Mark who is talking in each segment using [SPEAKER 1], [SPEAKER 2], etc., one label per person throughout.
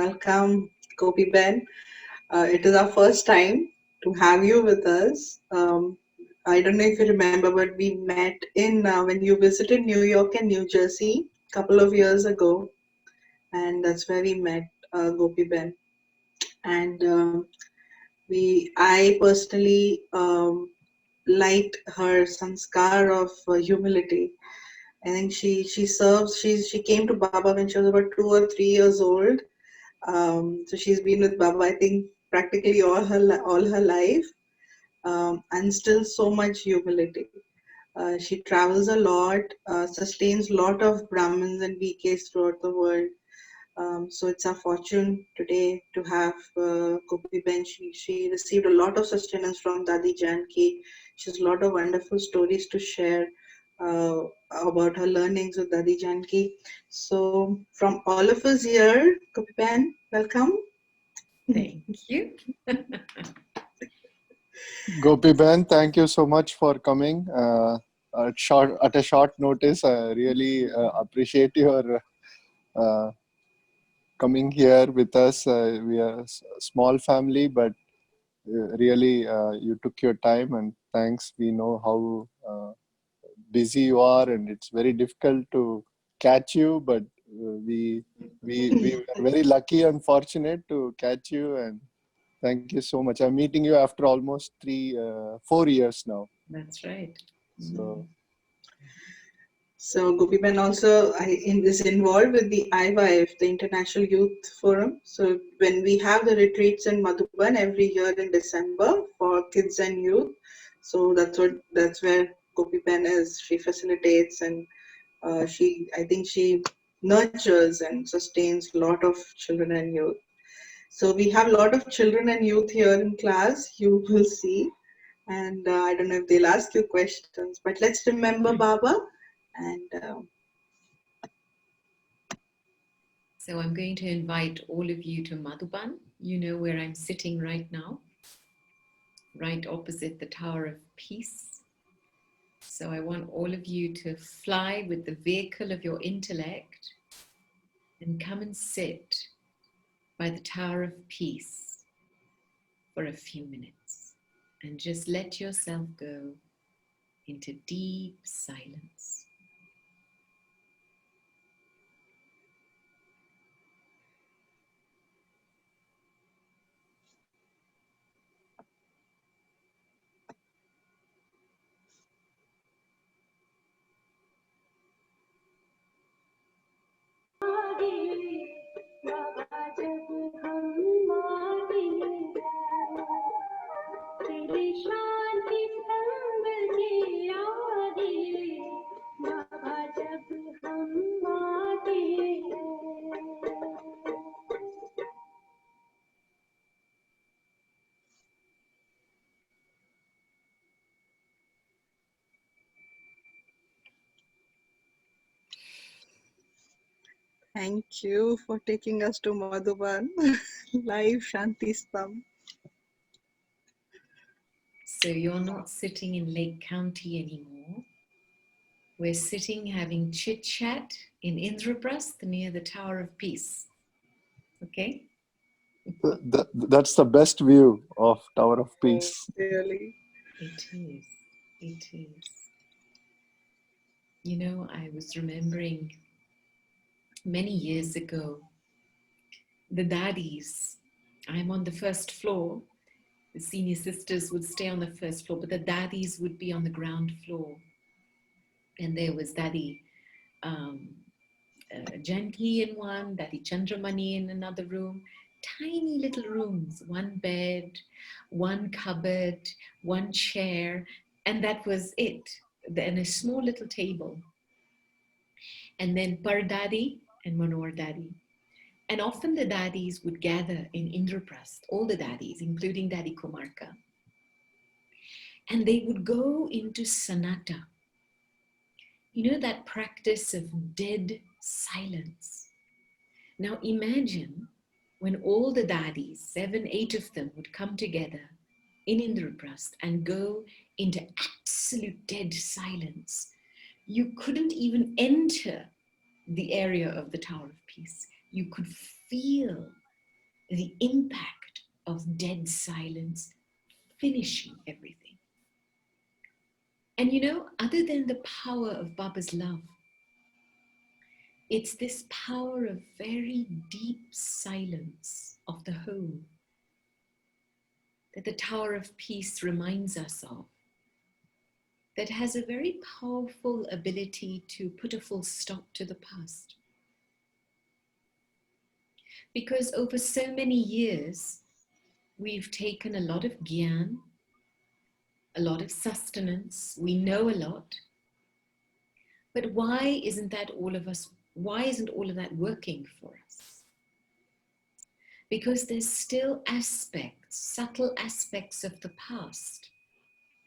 [SPEAKER 1] welcome, Gopi Ben. It is our first time to have you with us. I don't know if you remember, but we met in when you visited New York and New Jersey a couple of years ago, and that's where we met, Gopi Ben. And I personally liked her sanskar of humility. I think she came to Baba when she was about 2 or 3 years old. So she's been with Baba, I think, practically all her life, and still so much humility. She travels a lot, sustains a lot of Brahmins and VKs throughout the world. So it's our fortune today to have Gopi Ben. She received a lot of sustenance from Dadi Janki. She has a lot of wonderful stories to share uh, about her learnings with Dadi Janki. So from all of us here, Gopi Ben, welcome.
[SPEAKER 2] Thank you.
[SPEAKER 3] Gopi Ben, thank you so much for coming at a short notice. I really appreciate your uh, coming here with us. We are a small family, but really you took your time, and thanks. We know how busy you are, and it's very difficult to catch you, but we were very lucky and fortunate to catch you, and thank you so much. I'm meeting you after almost 4 years now.
[SPEAKER 2] That's right.
[SPEAKER 3] So
[SPEAKER 1] So Gopiban also is involved with the IYF, the International Youth Forum. So when we have the retreats in Madhuban every year in December for kids and youth, so that's where Gopiban is. She facilitates and I think she nurtures and sustains a lot of children and youth. So we have a lot of children and youth here in class. You will see, and I don't know if they'll ask you questions, but let's remember Baba and.
[SPEAKER 2] So I'm going to invite all of you to Madhuban. You know where I'm sitting right now, right opposite the Tower of Peace. So I want all of you to fly with the vehicle of your intellect and come and sit by the Tower of Peace for a few minutes and just let yourself go into deep silence.
[SPEAKER 1] Thank you for taking us to Madhuban, live Shanti Stam.
[SPEAKER 2] So you're not sitting in Lake County anymore. We're sitting having chit chat in Indraprasth near the Tower of Peace. Okay?
[SPEAKER 3] that's the best view of Tower of Peace.
[SPEAKER 1] Oh, really?
[SPEAKER 2] It is. It is. You know, I was remembering many years ago, the daddies, I'm on the first floor. The senior sisters would stay on the first floor, but the daddies would be on the ground floor. And there was Daddy Janki in one, Daddy Chandramani in another room. Tiny little rooms, one bed, one cupboard, one chair, and that was it. And a small little table. And then Per Daddy and Manohar Daddy. And often the daddies would gather in Indraprasth, all the daddies, including Daddy Kumarka. And they would go into Sanatta. You know, that practice of dead silence. Now imagine when all the daddies, 7, 8 of them, would come together in Indraprasth and go into absolute dead silence. You couldn't even enter the area of the Tower of Peace. You could feel the impact of dead silence finishing everything. And you know, other than the power of Baba's love, it's this power of very deep silence of the home that the Tower of Peace reminds us of, that has a very powerful ability to put a full stop to the past. Because over so many years, we've taken a lot of gyan, a lot of sustenance, we know a lot, but why isn't all of that working for us? Because there's still aspects, subtle aspects of the past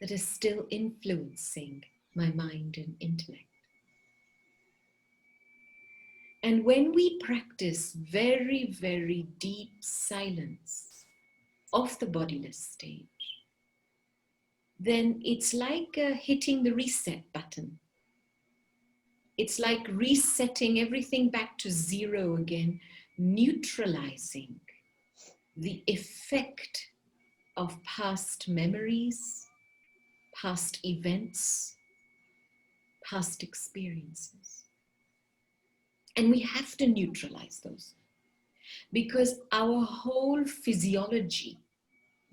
[SPEAKER 2] that are still influencing my mind and intellect. And when we practice very, very deep silence of the bodiless stage, then it's like hitting the reset button. It's like resetting everything back to zero again, neutralizing the effect of past memories, past events, past experiences. And we have to neutralize those because our whole physiology,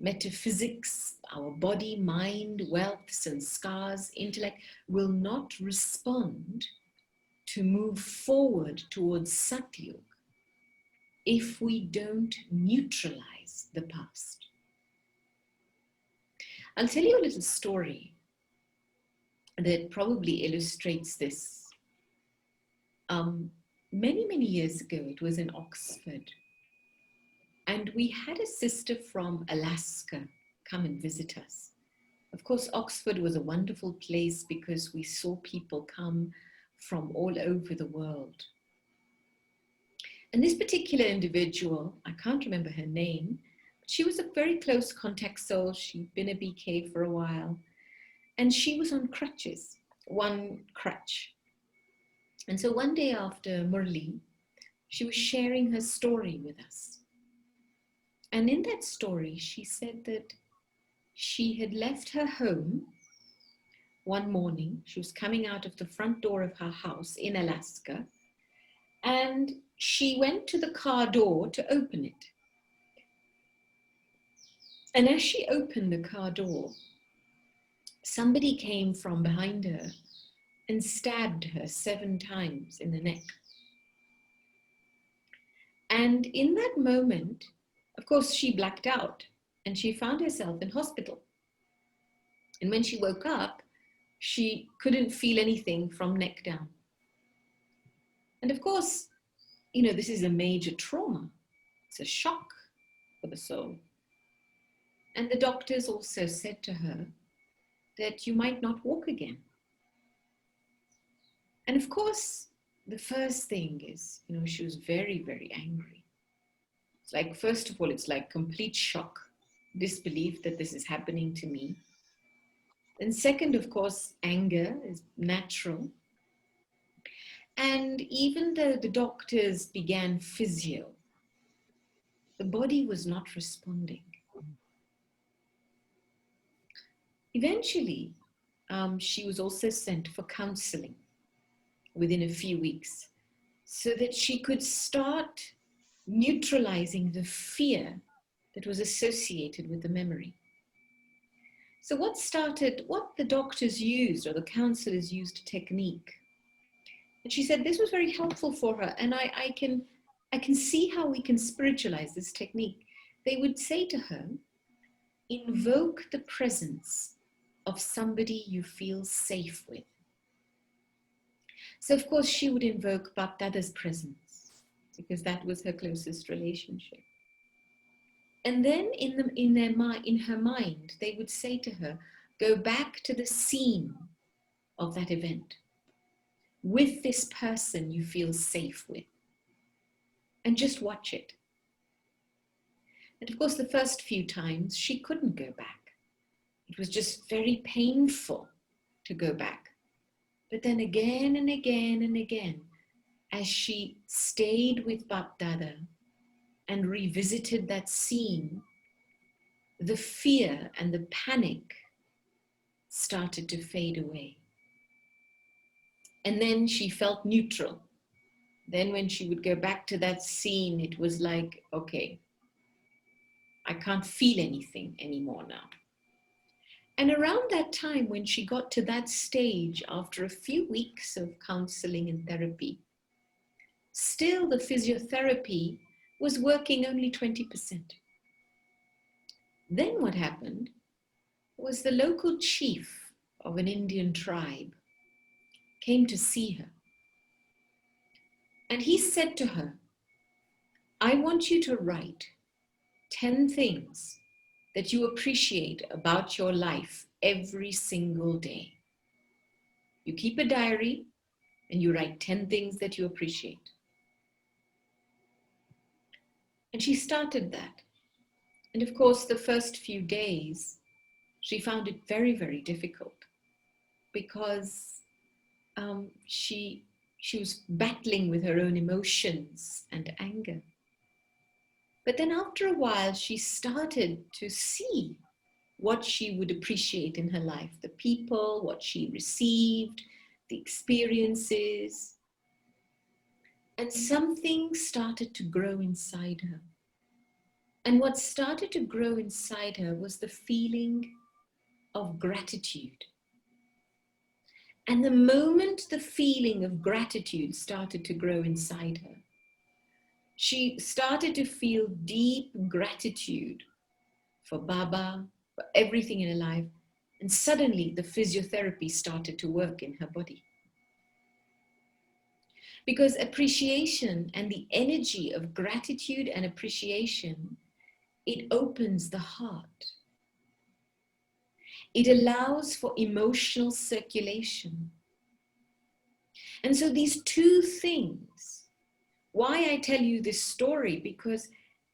[SPEAKER 2] metaphysics, our body, mind, wealth, sanskars, intellect will not respond to move forward towards Satyug if we don't neutralize the past. I'll tell you a little story that probably illustrates this. Many, many years ago, it was in Oxford, and we had a sister from Alaska come and visit us. Of course, Oxford was a wonderful place because we saw people come from all over the world. And this particular individual, I can't remember her name, but she was a very close contact soul. She'd been a BK for a while, and she was on crutches, one crutch. And so one day after Murli, she was sharing her story with us. And in that story, she said that she had left her home one morning. She was coming out of the front door of her house in Alaska, and she went to the car door to open it. And as she opened the car door, somebody came from behind her and stabbed her 7 times in the neck. And in that moment, of course, she blacked out and she found herself in hospital. And when she woke up, she couldn't feel anything from neck down. And of course, you know, this is a major trauma. It's a shock for the soul. And the doctors also said to her that you might not walk again. And of course, the first thing is, you know, she was very, very angry. It's like, first of all, it's like complete shock, disbelief that this is happening to me. And second, of course, anger is natural. And even though the doctors began physio, the body was not responding. Eventually, she was also sent for counseling within a few weeks so that she could start neutralizing the fear that was associated with the memory. So what the doctors used, or the counselors used, a technique. And she said this was very helpful for her, and I can see how we can spiritualize this technique. They would say to her, invoke the presence of somebody you feel safe with. So of course she would invoke Bapdada's presence because that was her closest relationship. And then in her mind, they would say to her, go back to the scene of that event with this person you feel safe with, and just watch it. And of course, the first few times she couldn't go back. It was just very painful to go back. But then again and again and again, as she stayed with Bapdada, and revisited that scene, the fear and the panic started to fade away. And then she felt neutral. Then when she would go back to that scene, it was like, okay, I can't feel anything anymore now. And around that time, when she got to that stage, after a few weeks of counseling and therapy, still the physiotherapy was working only 20%. Then what happened was the local chief of an Indian tribe came to see her. And he said to her, I want you to write 10 things that you appreciate about your life every single day. You keep a diary and you write 10 things that you appreciate. And she started that. And of course, the first few days, she found it very, very difficult because she was battling with her own emotions and anger. But then after a while, she started to see what she would appreciate in her life, the people, what she received, the experiences. And something started to grow inside her. And what started to grow inside her was the feeling of gratitude. And the moment the feeling of gratitude started to grow inside her, she started to feel deep gratitude for Baba, for everything in her life. And suddenly the physiotherapy started to work in her body. Because appreciation and the energy of gratitude and appreciation, it opens the heart. It allows for emotional circulation. And so these two things, why I tell you this story, because,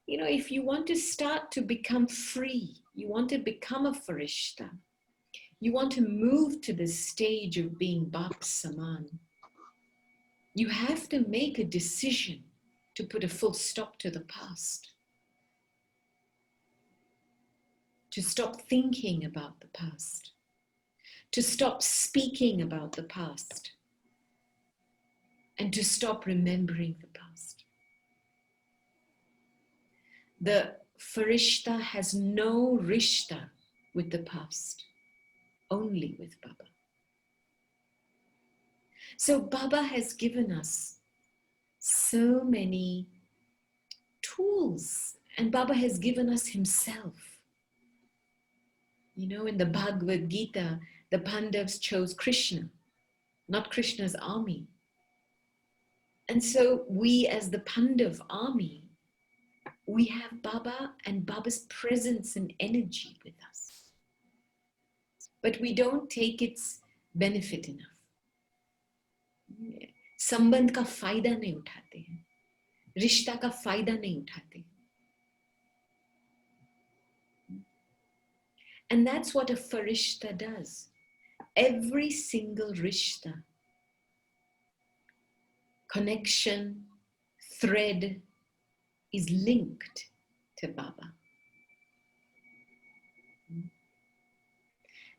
[SPEAKER 2] you know, if you want to start to become free, you want to become a farishta, you want to move to the stage of being Bap Saman, you have to make a decision to put a full stop to the past, to stop thinking about the past, to stop speaking about the past, and to stop remembering the past. The farishta has no rishta with the past, only with Baba. So Baba has given us so many tools, and Baba has given us himself. You know, in the Bhagavad Gita, the Pandavas chose Krishna, not Krishna's army. And so we as the Pandav army, we have Baba and Baba's presence and energy with us. But we don't take its benefit enough. संबंध का फायदा नहीं उठाते हैं, रिश्ता का फायदा नहीं उठाते. And that's what a farishta does. Every single rishta, connection, thread is linked to Baba.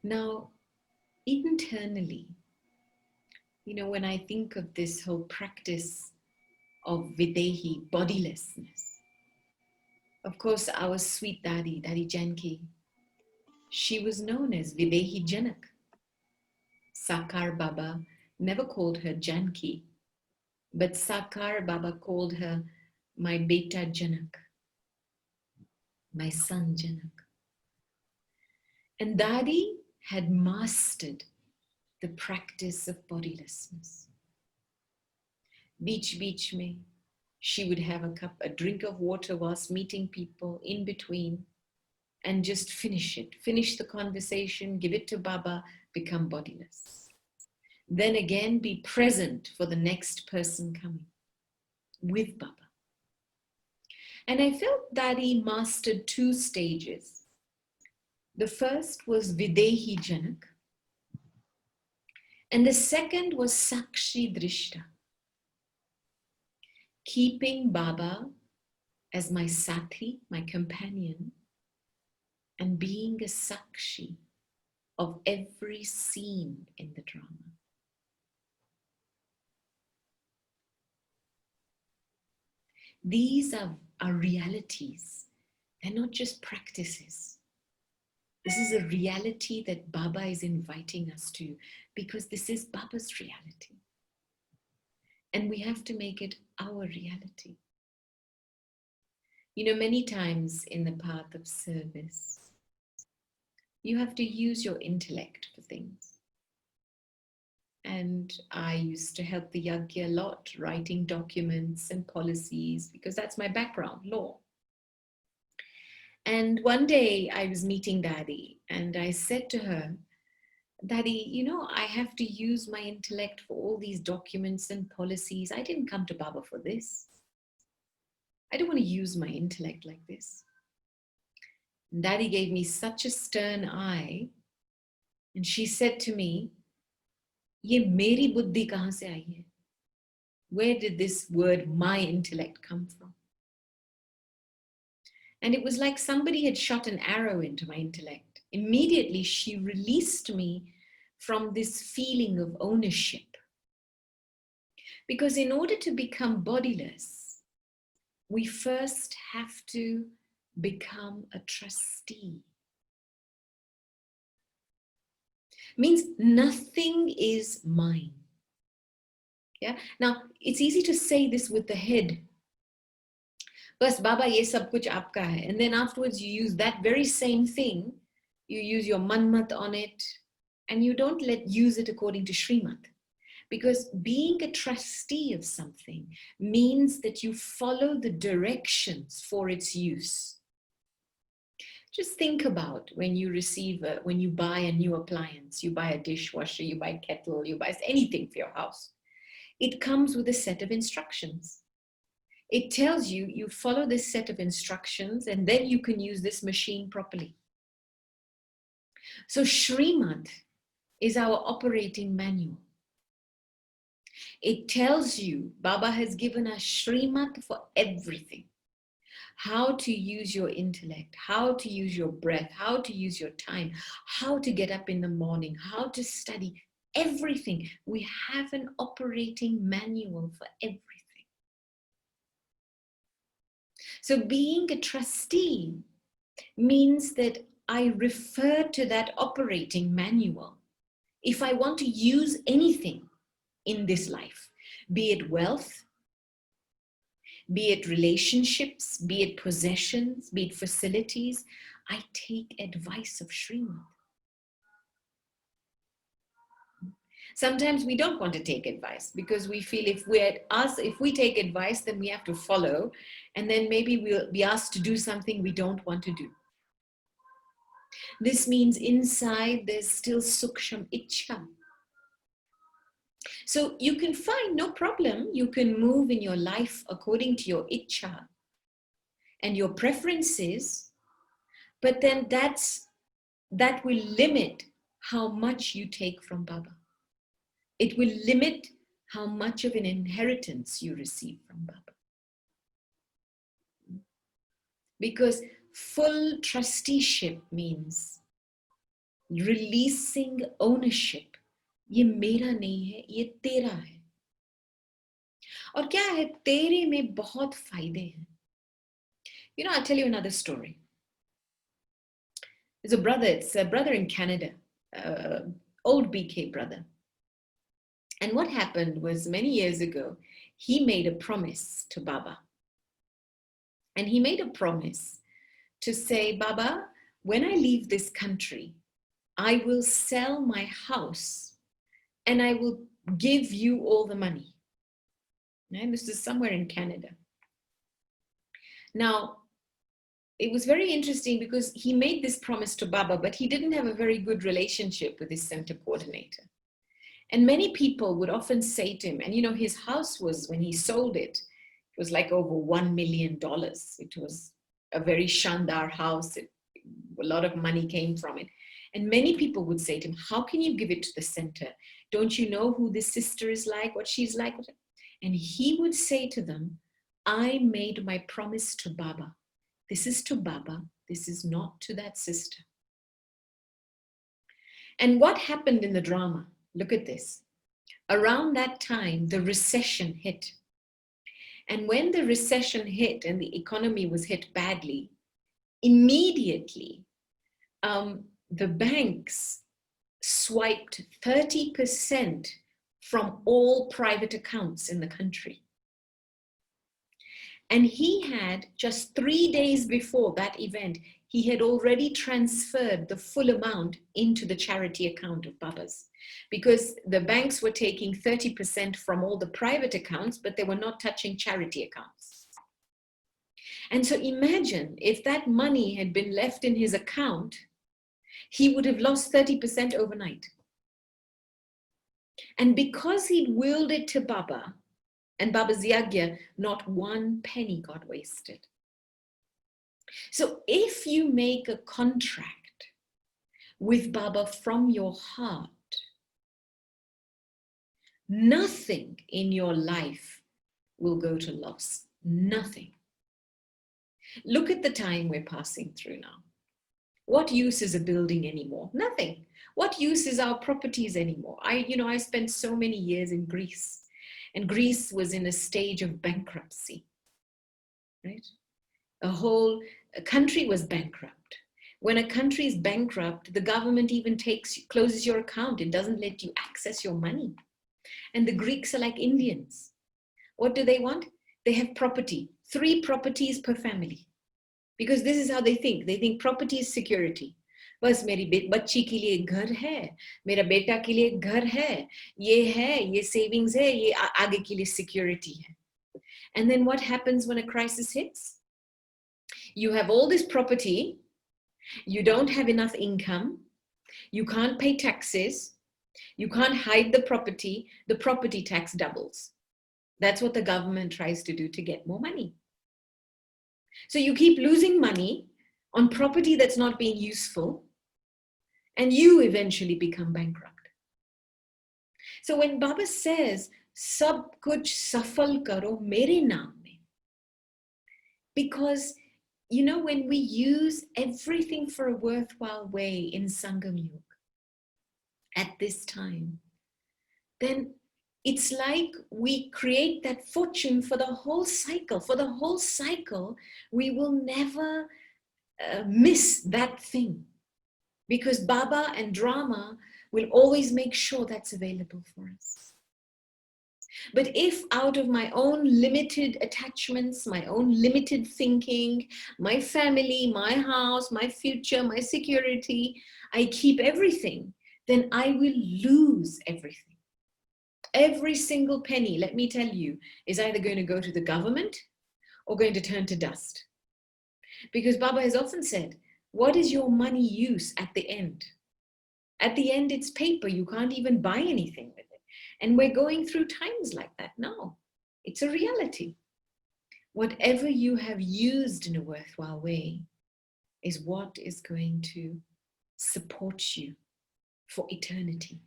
[SPEAKER 2] Now, internally, you know, when I think of this whole practice of Videhi, bodilessness, of course, our sweet Daddy, Daddy Janki, she was known as Videhi Janak. Sakar Baba never called her Janki, but Sakar Baba called her my Beta Janak, my son Janak. And Dadi had mastered the practice of bodilessness. Beach me, she would have a drink of water whilst meeting people in between and just finish it. Finish the conversation, give it to Baba, become bodiless. Then again, be present for the next person coming with Baba. And I felt Dadi mastered two stages. The first was Videhi Janak, and the second was Sakshi Drishta, keeping Baba as my sathi, my companion, and being a sakshi of every scene in the drama. These are realities. They're not just practices. This is a reality that Baba is inviting us to, because this is Baba's reality. And we have to make it our reality. You know, many times in the path of service, you have to use your intellect for things. And I used to help the Yagya a lot, writing documents and policies, because that's my background, law. And one day I was meeting Daddy, and I said to her, Daddy, you know, I have to use my intellect for all these documents and policies. I didn't come to Baba for this. I don't want to use my intellect like this. And Daddy gave me such a stern eye, and she said to me, Ye meri buddhi kahan se aayi hai? Where did this word, my intellect, come from? And it was like somebody had shot an arrow into my intellect. Immediately, she released me from this feeling of ownership. Because in order to become bodiless, we first have to become a trustee. Means nothing is mine. Yeah. Now, it's easy to say this with the head. Bas Baba, ye sab kuch aapka hai. And then afterwards you use that very same thing. You use your manmat on it, and you don't use it according to Srimad. Because being a trustee of something means that you follow the directions for its use. Just think about when you when you buy a new appliance, you buy a dishwasher, you buy a kettle, you buy anything for your house. It comes with a set of instructions. It tells you, you follow this set of instructions, and then you can use this machine properly. So Srimad is our operating manual. It tells you, Baba has given us Srimad for everything. How to use your intellect, how to use your breath, how to use your time, how to get up in the morning, how to study, everything. We have an operating manual for everything. So being a trustee means that I refer to that operating manual. If I want to use anything in this life, be it wealth, be it relationships, be it possessions, be it facilities, I take advice of Srimad. Sometimes we don't want to take advice because we feel if we take advice, then we have to follow, and then maybe we'll be asked to do something we don't want to do. This means inside there's still suksham ichha. So you can find no problem. You can move in your life according to your ichha and your preferences, but then that will limit how much you take from Baba. It will limit how much of an inheritance you receive from Baba. Because full trusteeship means releasing ownership. ये मेरा नहीं है, ये तेरा है. और क्या है, तेरे में बहुत फायदे हैं. You know, I'll tell you another story. It's a brother in Canada, old BK brother. And what happened was many years ago, he made a promise to Baba. And he made a promise to say, Baba, when I leave this country, I will sell my house and I will give you all the money. And this is somewhere in Canada. Now, it was very interesting because he made this promise to Baba, but he didn't have a very good relationship with his center coordinator. And many people would often say to him, and you know, his house was, when he sold it, it was like over $1 million. It was a very shandar house. A lot of money came from it. And many people would say to him, how can you give it to the center? Don't you know who this sister is like, what she's like? And he would say to them, I made my promise to Baba. This is to Baba. This is not to that sister. And what happened in the drama? Look at this. Around that time, the recession hit. And when the recession hit and the economy was hit badly, immediately the banks swiped 30% from all private accounts in the country. And he had, just 3 days before that event, he had already transferred the full amount into the charity account of Baba's, because the banks were taking 30% from all the private accounts, but they were not touching charity accounts. And so imagine if that money had been left in his account, he would have lost 30% overnight. And because he'd willed it to Baba and Baba's yagya, not one penny got wasted. So if you make a contract with Baba from your heart, nothing in your life will go to loss. Nothing. Look at the time we're passing through now. What use is a building anymore? Nothing. What use is our properties anymore? I spent so many years in Greece, and Greece was in a stage of bankruptcy, right? A whole country was bankrupt. When a country is bankrupt, the government even closes your account. It doesn't let you access your money. And the Greeks are like Indians. What do they want? They have property, 3 properties per family. Because this is how they think. They think property is security. बस मेरी बच्ची के लिए घर है, मेरा बेटा के लिए घर है, ये savings है, ये आगे के लिए security है. And then what happens when a crisis hits? You have all this property, you don't have enough income, you can't pay taxes, you can't hide the property tax doubles. That's what the government tries to do to get more money. So you keep losing money on property that's not being useful, and you eventually become bankrupt. So when Baba says, Sab kuch safal karo mere naam mein, because when we use everything for a worthwhile way in Sangam Yuga at this time, then it's like we create that fortune for the whole cycle. For the whole cycle, we will never miss that thing, because Baba and drama will always make sure that's available for us. But if out of my own limited attachments, my own limited thinking, my family, my house, my future, my security, I keep everything, then I will lose everything. Every single penny, let me tell you, is either going to go to the government or going to turn to dust. Because Baba has often said, what is your money use at the end? At the end, it's paper. You can't even buy anything with it. And we're going through times like that now. It's a reality. Whatever you have used in a worthwhile way is what is going to support you for eternity.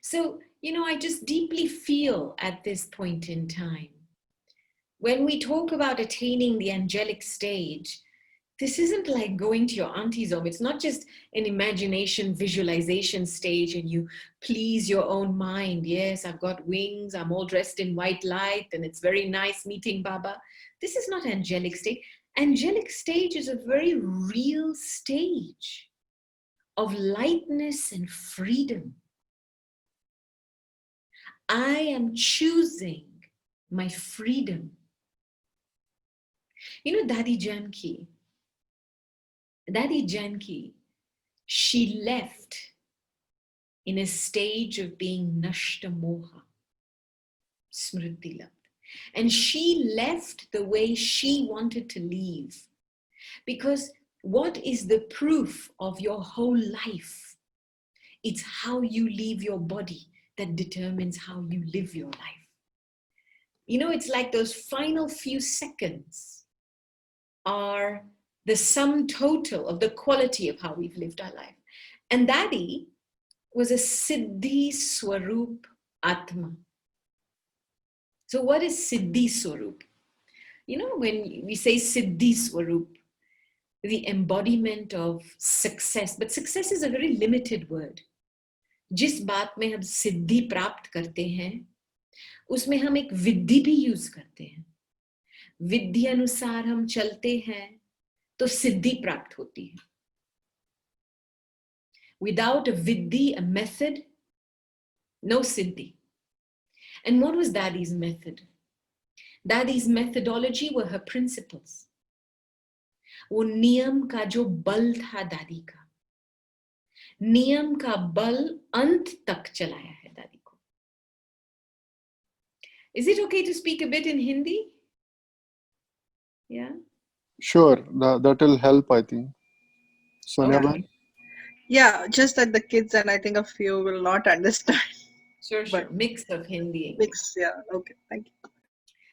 [SPEAKER 2] So, I just deeply feel at this point in time, when we talk about attaining the angelic stage, this isn't like going to your auntie's home. It's not just an imagination visualization stage and you please your own mind. Yes, I've got wings. I'm all dressed in white light and it's very nice meeting Baba. This is not angelic stage. Angelic stage is a very real stage of lightness and freedom. I am choosing my freedom. Daddy Janki, she left in a stage of being Nashta Moha, Smriti Labd. And she left the way she wanted to leave. Because what is the proof of your whole life? It's how you leave your body that determines how you live your life. It's like those final few seconds are the sum total of the quality of how we've lived our life. And Daddy was a Siddhi Swarup Atma. So what is Siddhi Swarup? You know, when we say Siddhi Swarup, the embodiment of success, but success is a very limited word. जिस बात में हम सिद्धि प्राप्त करते हैं उसमें हम एक विधि भी यूज करते हैं. विधि अनुसार हम चलते हैं तो सिद्धि प्राप्त होती है. Without a viddhi, a method, no siddhi. And what was Dadi's method? Dadi's methodology were her principles. वो नियम का जो बल था दादी का, नियम का बल अंत तक चलाया है दादी को. Is it okay to speak a bit in Hindi? Yeah.
[SPEAKER 3] Sure, that will help, I think. Sonia,
[SPEAKER 2] Okay.
[SPEAKER 1] Yeah, just that the kids and I think a few will not understand.
[SPEAKER 2] Sure.
[SPEAKER 1] But
[SPEAKER 2] Mix of Hindi English.
[SPEAKER 1] mix, yeah, okay, thank you.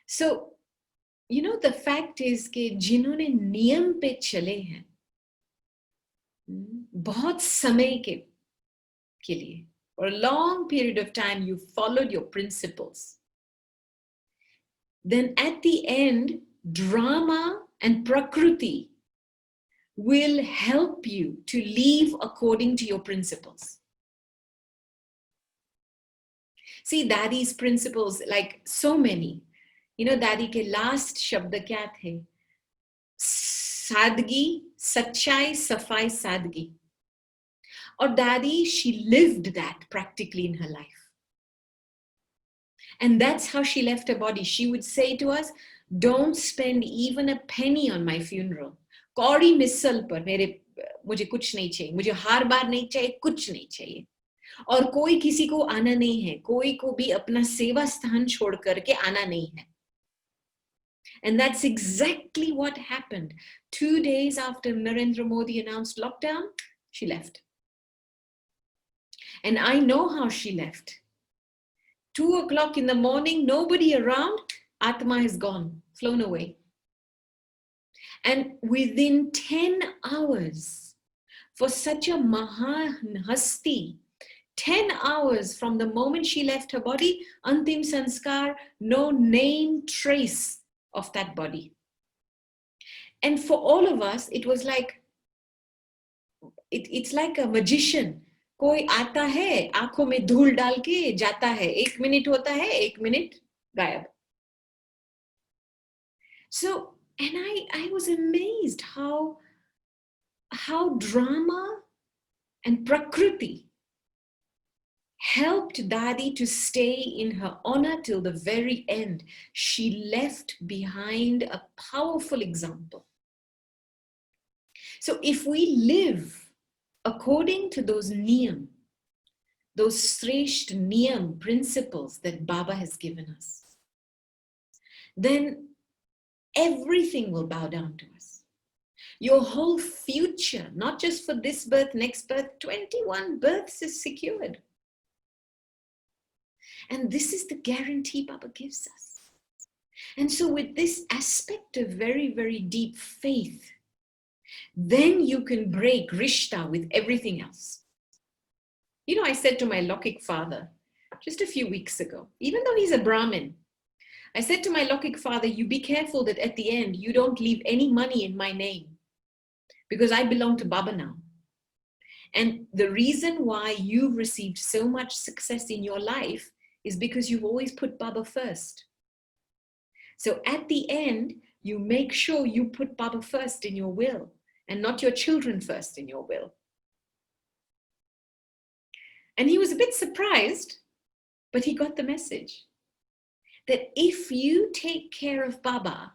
[SPEAKER 2] So, you know, the fact is कि जिन्होंने नियम पे चले हैं बहुत समय के लिए, for a long period of time you followed your principles, then at the end drama and prakriti will help you to live according to your principles. See, Dadi's principles, like so many, you know, Dadi के last शब्द क्या थे? सादगी, सच्चाई, सफाई, सादगी. Or Dadi, she lived that practically in her life. And that's how she left her body. She would say to us, don't spend even a penny on my funeral. कौड़ी मिसल पर मुझे कुछ नहीं चाहिए, मुझे हार बार नहीं चाहिए, कुछ नहीं चाहिए. और कोई किसी को आना नहीं है, कोई को भी अपना सेवा स्थान छोड़ करके आना नहीं है. And that's exactly what happened. 2 days after Narendra Modi announced lockdown, she left. And I know how she left. 2:00 in the morning, nobody around, Atma is gone, flown away. And within 10 hours, for such a Mahan Hasti, 10 hours from the moment she left her body, Antim Sanskar, no name, trace of that body. And for all of us, it was like, it's like a magician. कोई आता है, आंखों में धूल डाल के जाता है, 1 minute होता है, 1 minute गायब. So, and I was amazed how drama and prakriti helped Dadi to stay in her honor till the very end. She left behind a powerful example. So if we live according to those niyam, those sresht niyam principles that Baba has given us, then everything will bow down to us. Your whole future, not just for this birth, next birth, 21 births is secured. And this is the guarantee Baba gives us. And so with this aspect of very, very deep faith, then you can break rishta with everything else. You know, I said to my Lokik father just a few weeks ago, even though he's a Brahmin, I said to my Lokik father, you be careful that at the end you don't leave any money in my name, because I belong to Baba now. And the reason why you've received so much success in your life is because you've always put Baba first. So at the end, you make sure you put Baba first in your will and not your children first in your will. And he was a bit surprised, but he got the message that if you take care of Baba,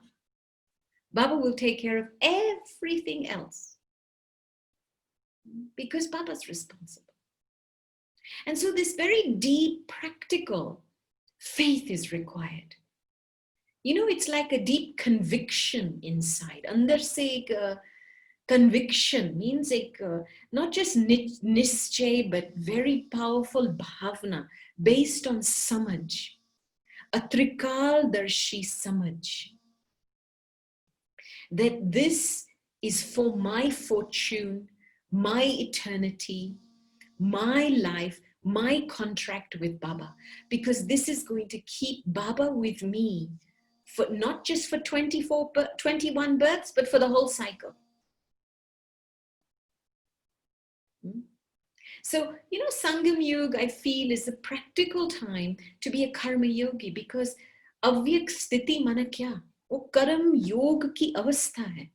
[SPEAKER 2] Baba will take care of everything else, because Baba's responsible. And so this very deep, practical faith is required. You know, it's like a deep conviction inside. Andar se ek conviction means not just nischay, but very powerful bhavna based on samaj. A trikal darshi samaj. That this is for my fortune, my eternity, my life, my contract with Baba, because this is going to keep Baba with me for not just for 21 births, but for the whole cycle. So, Sangam Yuga, I feel, is a practical time to be a karma yogi, because अव्यक्त स्थिति माना क्या? वो कर्म योग की अवस्था है.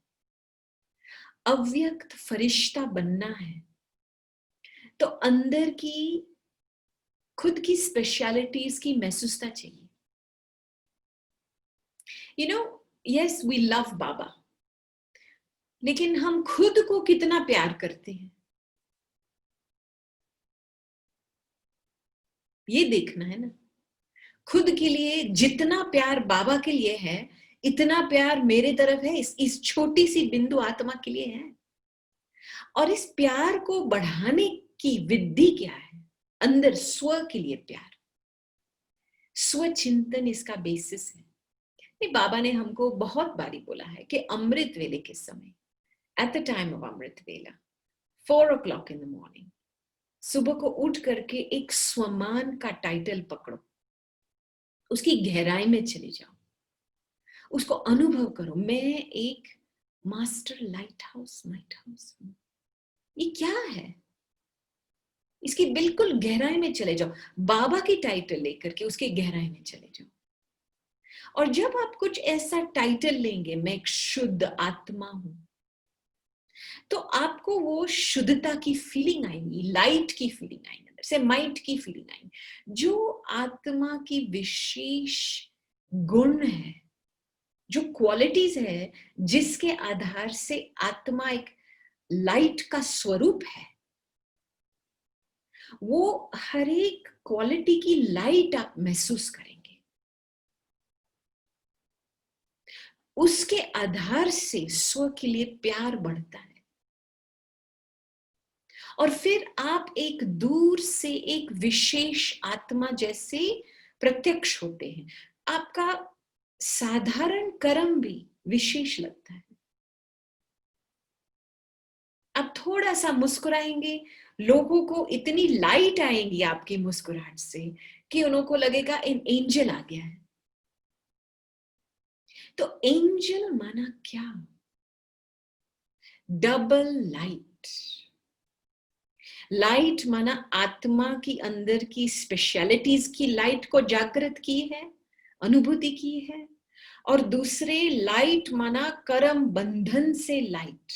[SPEAKER 2] अव्यक्त फरिश्ता बनना है, तो अंदर की खुद की स्पेशलिटीज की महसूसता चाहिए. Yes, we love Baba, लेकिन हम खुद को कितना प्यार करते हैं, ये देखना है ना. खुद के लिए जितना प्यार बाबा के लिए है, इतना प्यार मेरे तरफ है, इस छोटी सी बिंदु आत्मा के लिए है. और इस प्यार को बढ़ाने की विधि क्या है? अंदर स्व के लिए प्यार, स्व चिंतन इसका बेसिस है. बाबा ने हमको बहुत बारी बोला है कि अमृत वेले के समय, एट द टाइम ऑफ अमृत वेला, 4 o'clock in the morning, सुबह को उठ करके एक स्वमान का टाइटल पकड़ो, उसकी गहराई में चले जाओ, उसको अनुभव करो. मैं एक मास्टर लाइट हाउस हूं. ये क्या है? इसकी बिल्कुल गहराई में चले जाओ. बाबा की टाइटल लेकर के उसकी गहराई में चले जाओ. और जब आप कुछ ऐसा टाइटल लेंगे, मैं एक शुद्ध आत्मा हूं, तो आपको वो शुद्धता की फीलिंग आएगी, लाइट की फीलिंग आएगी, अंदर से माइट की फीलिंग आएगी, जो आत्मा की विशेष गुण है, जो क्वालिटीज है, जिसके आधार से आत्मा एक लाइट का स्वरूप है. वो हर एक क्वालिटी की लाइट आप महसूस करेंगे. उसके आधार से स्व के लिए प्यार बढ़ता है. और फिर आप एक दूर से एक विशेष आत्मा जैसे प्रत्यक्ष होते हैं. आपका साधारण कर्म भी विशेष लगता है. आप थोड़ा सा मुस्कुराएंगे, लोगों को इतनी लाइट आएंगी आपकी मुस्कुराहट से कि उनको लगेगा इन एंजल आ गया है. तो एंजल माना क्या? Double light. लाइट माना आत्मा की अंदर की स्पेशलिटीज की लाइट को जागृत की है, अनुभूति की है. और दूसरे लाइट माना कर्म बंधन से लाइट,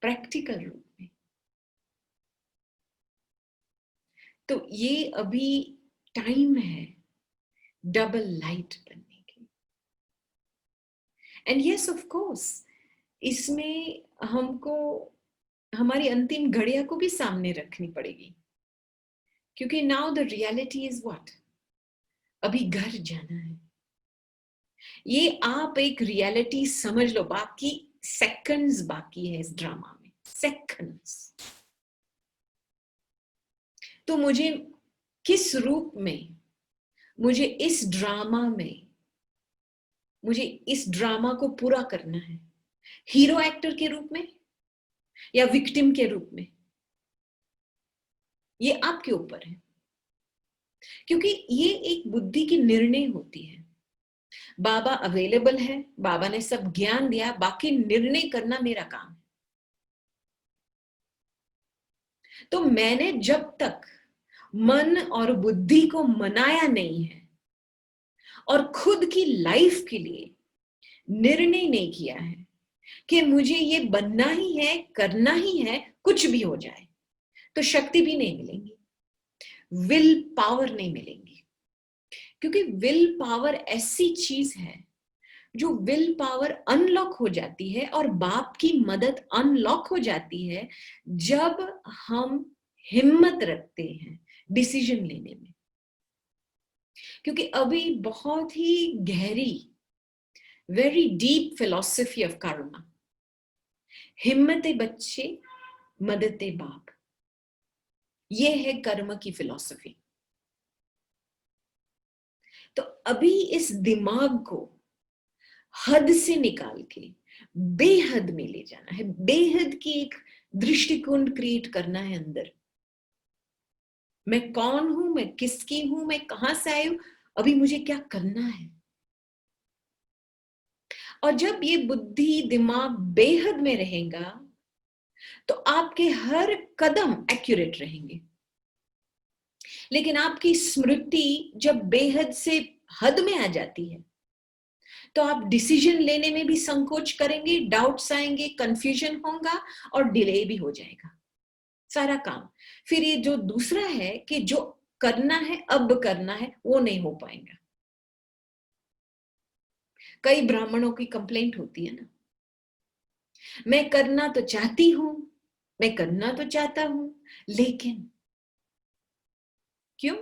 [SPEAKER 2] प्रैक्टिकल रूप में. तो ये अभी टाइम है डबल लाइट बनने की. एंड यस, ऑफ कोर्स, इसमें हमको हमारी अंतिम घड़िया को भी सामने रखनी पड़ेगी, क्योंकि now the reality is what? अभी घर जाना है. ये आप एक रियलिटी समझ लो. बाकी सेकंड्स बाकी है इस ड्रामा में, सेकंड्स. तो मुझे किस रूप में, मुझे इस ड्रामा को पूरा करना है? हीरो एक्टर के रूप में या विक्टिम के रूप में? ये आपके ऊपर है, क्योंकि ये एक बुद्धि की निर्णय होती है. बाबा अवेलेबल है, बाबा ने सब ज्ञान दिया, बाकी निर्णय करना मेरा काम है. तो मैंने जब तक मन और बुद्धि को मनाया नहीं है और खुद की लाइफ के लिए निर्णय नहीं किया है कि मुझे ये बनना ही है, करना ही है, कुछ भी हो जाए, तो शक्ति भी नहीं मिलेंगी, विल पावर नहीं मिलेंगी. क्योंकि विल पावर ऐसी चीज है जो विल पावर अनलॉक हो जाती है, और बाप की मदद अनलॉक हो जाती है जब हम हिम्मत रखते हैं डिसीजन लेने में. क्योंकि अभी बहुत ही गहरी, very deep philosophy of karma, हिम्मते बच्चे मददे बाप, ये है कर्म की फिलॉसफी. तो अभी इस दिमाग को हद से निकाल के बेहद में ले जाना है. बेहद की एक दृष्टिकोण क्रिएट करना है अंदर। मैं कौन हूं, मैं किसकी हूं, मैं कहां से आई हूं, अभी मुझे क्या करना है। और जब ये बुद्धि दिमाग बेहद में रहेगा तो आपके हर कदम एक्यूरेट रहेंगे। लेकिन आपकी स्मृति जब बेहद से हद में आ जाती है तो आप डिसीजन लेने में भी संकोच करेंगे, डाउट्स आएंगे, कंफ्यूजन होगा और डिले भी हो जाएगा सारा काम। फिर ये जो दूसरा है कि जो करना है अब करना है वो नहीं हो पाएगा। कई ब्राह्मणों की कंप्लेंट होती है ना, मैं करना तो चाहती हूं, मैं करना तो चाहता हूं, लेकिन क्यों?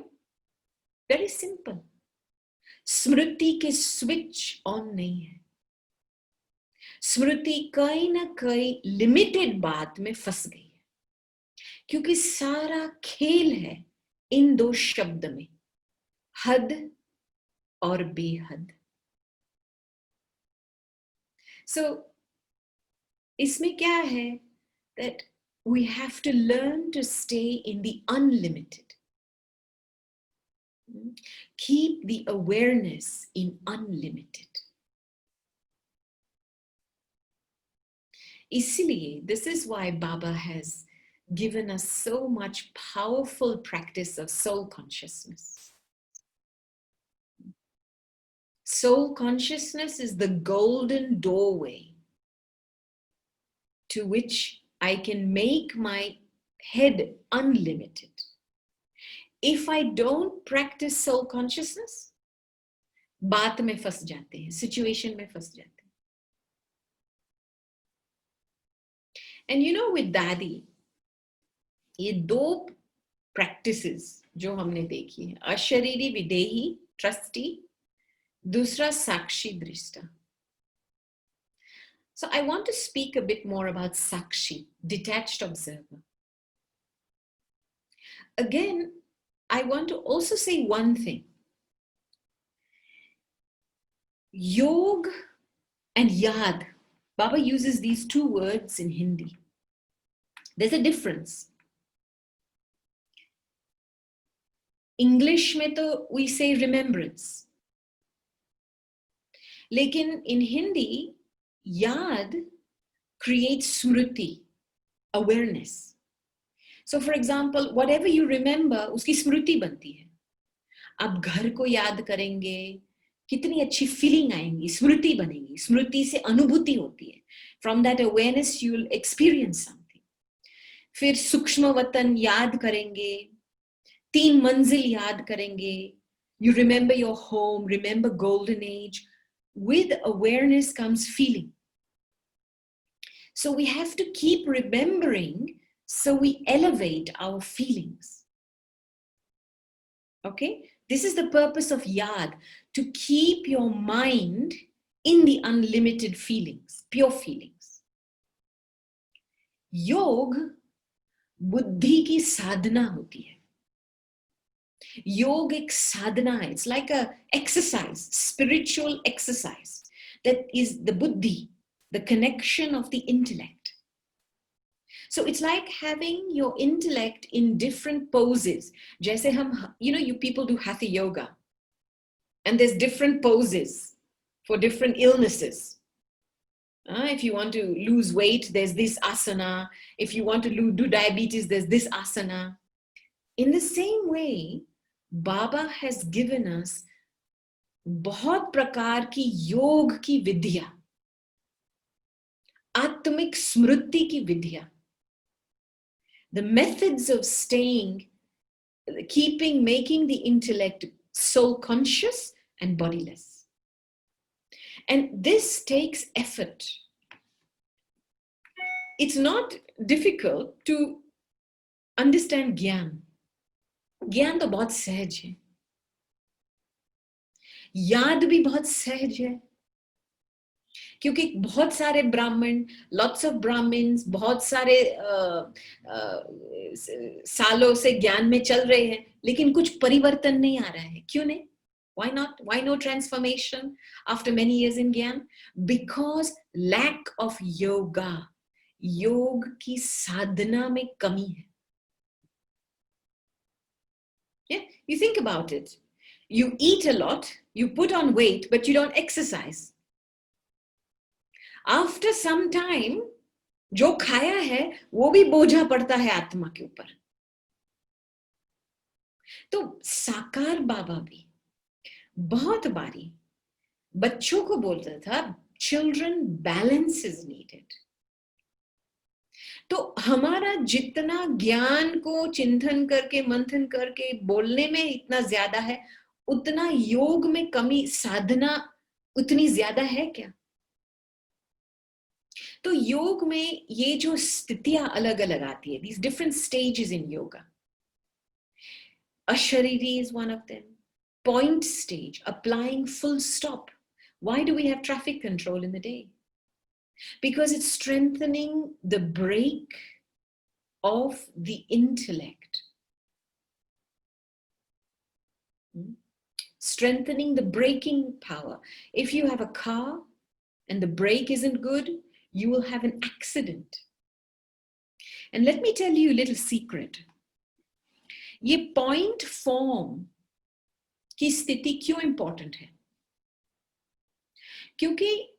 [SPEAKER 2] वेरी सिंपल, स्मृति के स्विच ऑन नहीं है। स्मृति कहीं ना कहीं लिमिटेड बात में फंस गई है, क्योंकि सारा खेल है इन दो शब्द में, हद और बेहद। सो इसमें क्या है, that we have to learn to stay in the unlimited. Keep the awareness in unlimited. Isliye, this is why Baba has given us so much powerful practice of soul consciousness. Soul consciousness is the golden doorway to which I can make my head unlimited. If I don't practice soul consciousness, बात में फंस जाते हैं, situation में फंस जाते हैं। And you know, with Dadi, ये दो practices जो हमने देखी है, अशरीरी विदेही ट्रस्टी, दूसरा साक्षी दृष्टा. So I want to speak a bit more about sakshi, detached observer. Again, I want to also say one thing. Yog and yad, Baba uses these two words in Hindi. There's a difference. English में तो we say remembrance. लेकिन in Hindi, yad creates smriti, awareness. So for example, whatever you remember, उसकी स्मृति बनती है. आप घर को याद करेंगे, कितनी अच्छी फीलिंग आएंगी, स्मृति बनेगी, स्मृति से अनुभूति होती है. From that awareness you will experience something. फिर सूक्ष्म वतन याद करेंगे, 3 मंजिल याद करेंगे. You remember your home, remember golden age. With awareness comes feeling. So we have to keep remembering, so we elevate our feelings. Okay? This is the purpose of yad, to keep your mind in the unlimited feelings, pure feelings. Yog बुद्धि की साधना होती है. Yoga एक साधना है. It's like a exercise, spiritual exercise. That is the buddhi, the connection of the intellect. So it's like having your intellect in different poses. जैसे हम, you know, you people do hatha yoga. And there's different poses for different illnesses. If you want to lose weight, there's this asana. If you want to do diabetes, there's this asana. In the same way, Baba has given us बहुत प्रकार की योग की विद्या, आत्मिक स्मृति की विद्या. The methods of staying, keeping, making the intellect soul conscious and bodiless. And this takes effort. It's not difficult to understand ज्ञान. ज्ञान तो बहुत सहज है. याद भी बहुत सहज है, क्योंकि बहुत सारे ब्राह्मण, lots of Brahmins, बहुत सारे सालों से ज्ञान में चल रहे हैं, लेकिन कुछ परिवर्तन नहीं आ रहा है. क्यों नहीं? Why not? Why no transformation after many years in Gyan? Because lack of yoga. योग की साधना में कमी है. Yeah, you think about it. You eat a lot, you put on weight, but you don't exercise. After some time, जो खाया है वो भी बोझा पड़ता है आत्मा के ऊपर. तो साकार बाबा भी बहुत बारी बच्चों को बोलता था, चिल्ड्रन बैलेंस इज नीडेड. तो हमारा जितना ज्ञान को चिंतन करके मंथन करके बोलने में इतना ज्यादा है, उतना योग में कमी, साधना उतनी ज्यादा है क्या? तो योग में ये जो स्थितियां अलग अलग आती है, these different stages in yoga. Ashariri is one of them. Point stage, applying full stop. Why do we have traffic control in the day? Because it's strengthening the brake of the intellect. Strengthening the braking power. If you have a car and the brake isn't good, you will have an accident. And let me tell you a little secret. ये point form की स्थिति क्यों important है? क्योंकि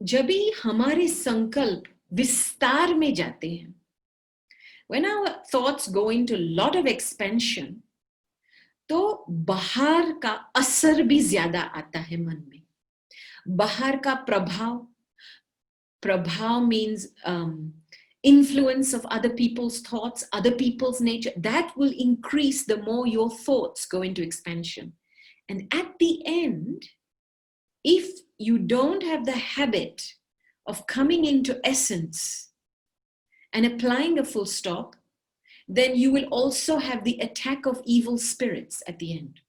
[SPEAKER 2] जब भी हमारे संकल्प विस्तार में जाते हैं, when our thoughts go into a lot of expansion, तो बाहर का असर भी ज्यादा आता है मन में. बाहर का प्रभाव means influence of other people's thoughts, other people's nature, that will increase the more your thoughts go into expansion. And at the end, if you don't have the habit of coming into essence and applying a full stop, then you will also have the attack of evil spirits at the end.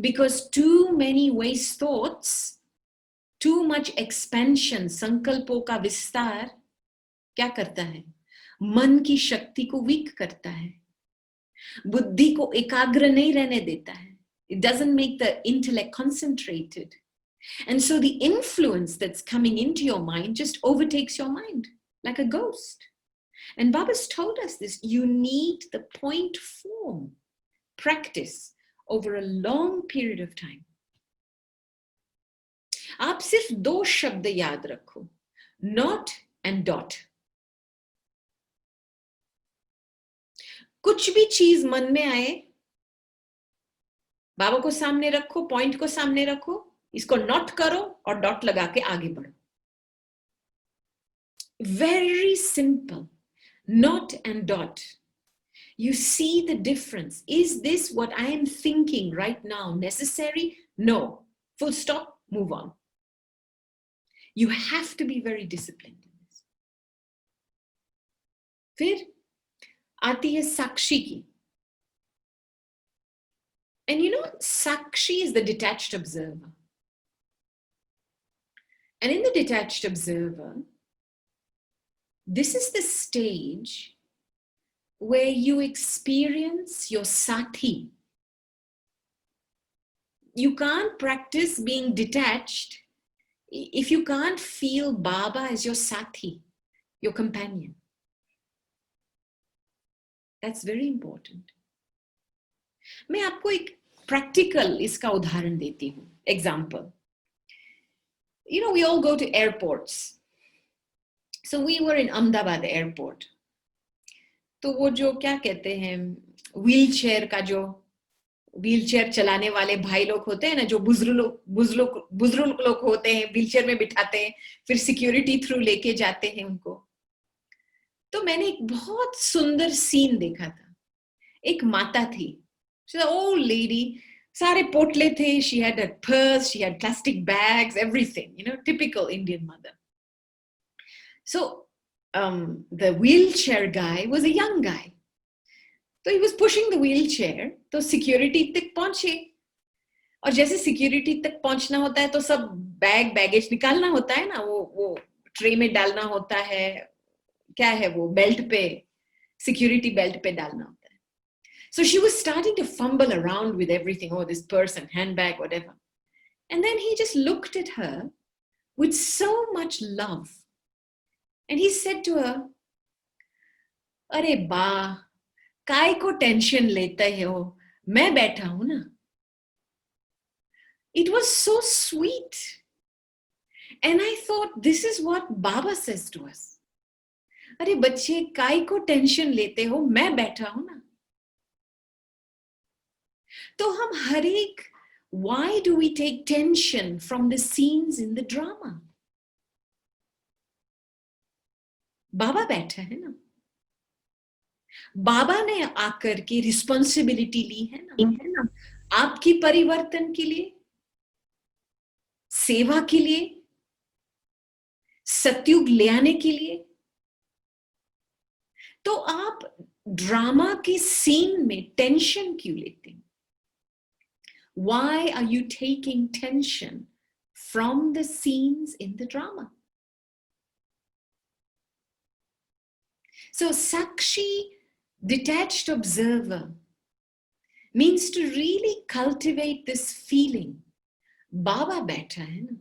[SPEAKER 2] Because too many waste thoughts, too much expansion, संकल्पों का विस्तार क्या करता है? मन की शक्ति को वीक करता है, बुद्धि को एकाग्र नहीं रहने देता है. It doesn't make the intellect concentrated. And so the influence that's coming into your mind just overtakes your mind like a ghost. And Baba's told us this. You need the point form practice over a long period of time. आप सिर्फ दो शब्द याद रखो, not and dot. कुछ भी चीज मन में आए, बाबा को सामने रखो, पॉइंट को सामने रखो, इसको नोट करो और डॉट लगा के आगे बढ़ो. Very simple. Not and dot. You see the difference. Is this what I am thinking right now necessary? No. Full stop, move on. You have to be very disciplined in this. फिर आती है साक्षी की. And you know, Sakshi is the detached observer. And in the detached observer, this is the stage where you experience your sati. You can't practice being detached if you can't feel Baba as your sati, your companion. That's very important. मैं आपको एक practical इसका उदाहरण देती हूँ. Example. You know, we all go to airports. So we were in Ahmedabad airport. तो वो जो क्या कहते हैं, व्हीलचेयर का जो व्हीलचेयर चलाने वाले भाई लोग होते हैं ना, जो बुजुर्ग लोग होते हैं, व्हीलचेयर में बिठाते हैं, फिर सिक्योरिटी थ्रू लेके जाते हैं उनको. तो मैंने एक बहुत सुंदर सीन देखा था. एक माता थी, she's an old lady, सारे पोटले थे, she had a purse, she had plastic bags, everything, you know, typical Indian mother. So the wheelchair guy was a young guy. So he was pushing the wheelchair, तो security तक पहुंचे. और जैसे security तक पहुंचना होता है तो सब बैगेज निकालना होता है ना, वो ट्रे में डालना होता है, क्या है वो, बेल्ट पे, security बेल्ट पे डालना होता है. So she was starting to fumble around with everything, oh, this purse and handbag, whatever. And then he just looked at her with so much love. And he said to her, अरे बा, काय को tension लेते हो, मैं बैठा हूं ना. It was so sweet. And I thought, this is what Baba says to us. अरे बच्चे, काय को टेंशन लेते हो, मैं बैठा हूं ना. तो हम हर एक, why do we take tension from the scenes in the drama? बाबा बैठा है ना. बाबा ने आकर के रिस्पॉन्सिबिलिटी ली है ना, आपकी परिवर्तन के लिए, सेवा के लिए, सतयुग ले आने के लिए. तो आप ड्रामा के सीन में टेंशन क्यों लेते हैं? Why are you taking tension from the scenes in the drama? So Sakshi, detached observer, means to really cultivate this feeling. Baba baitha hai na.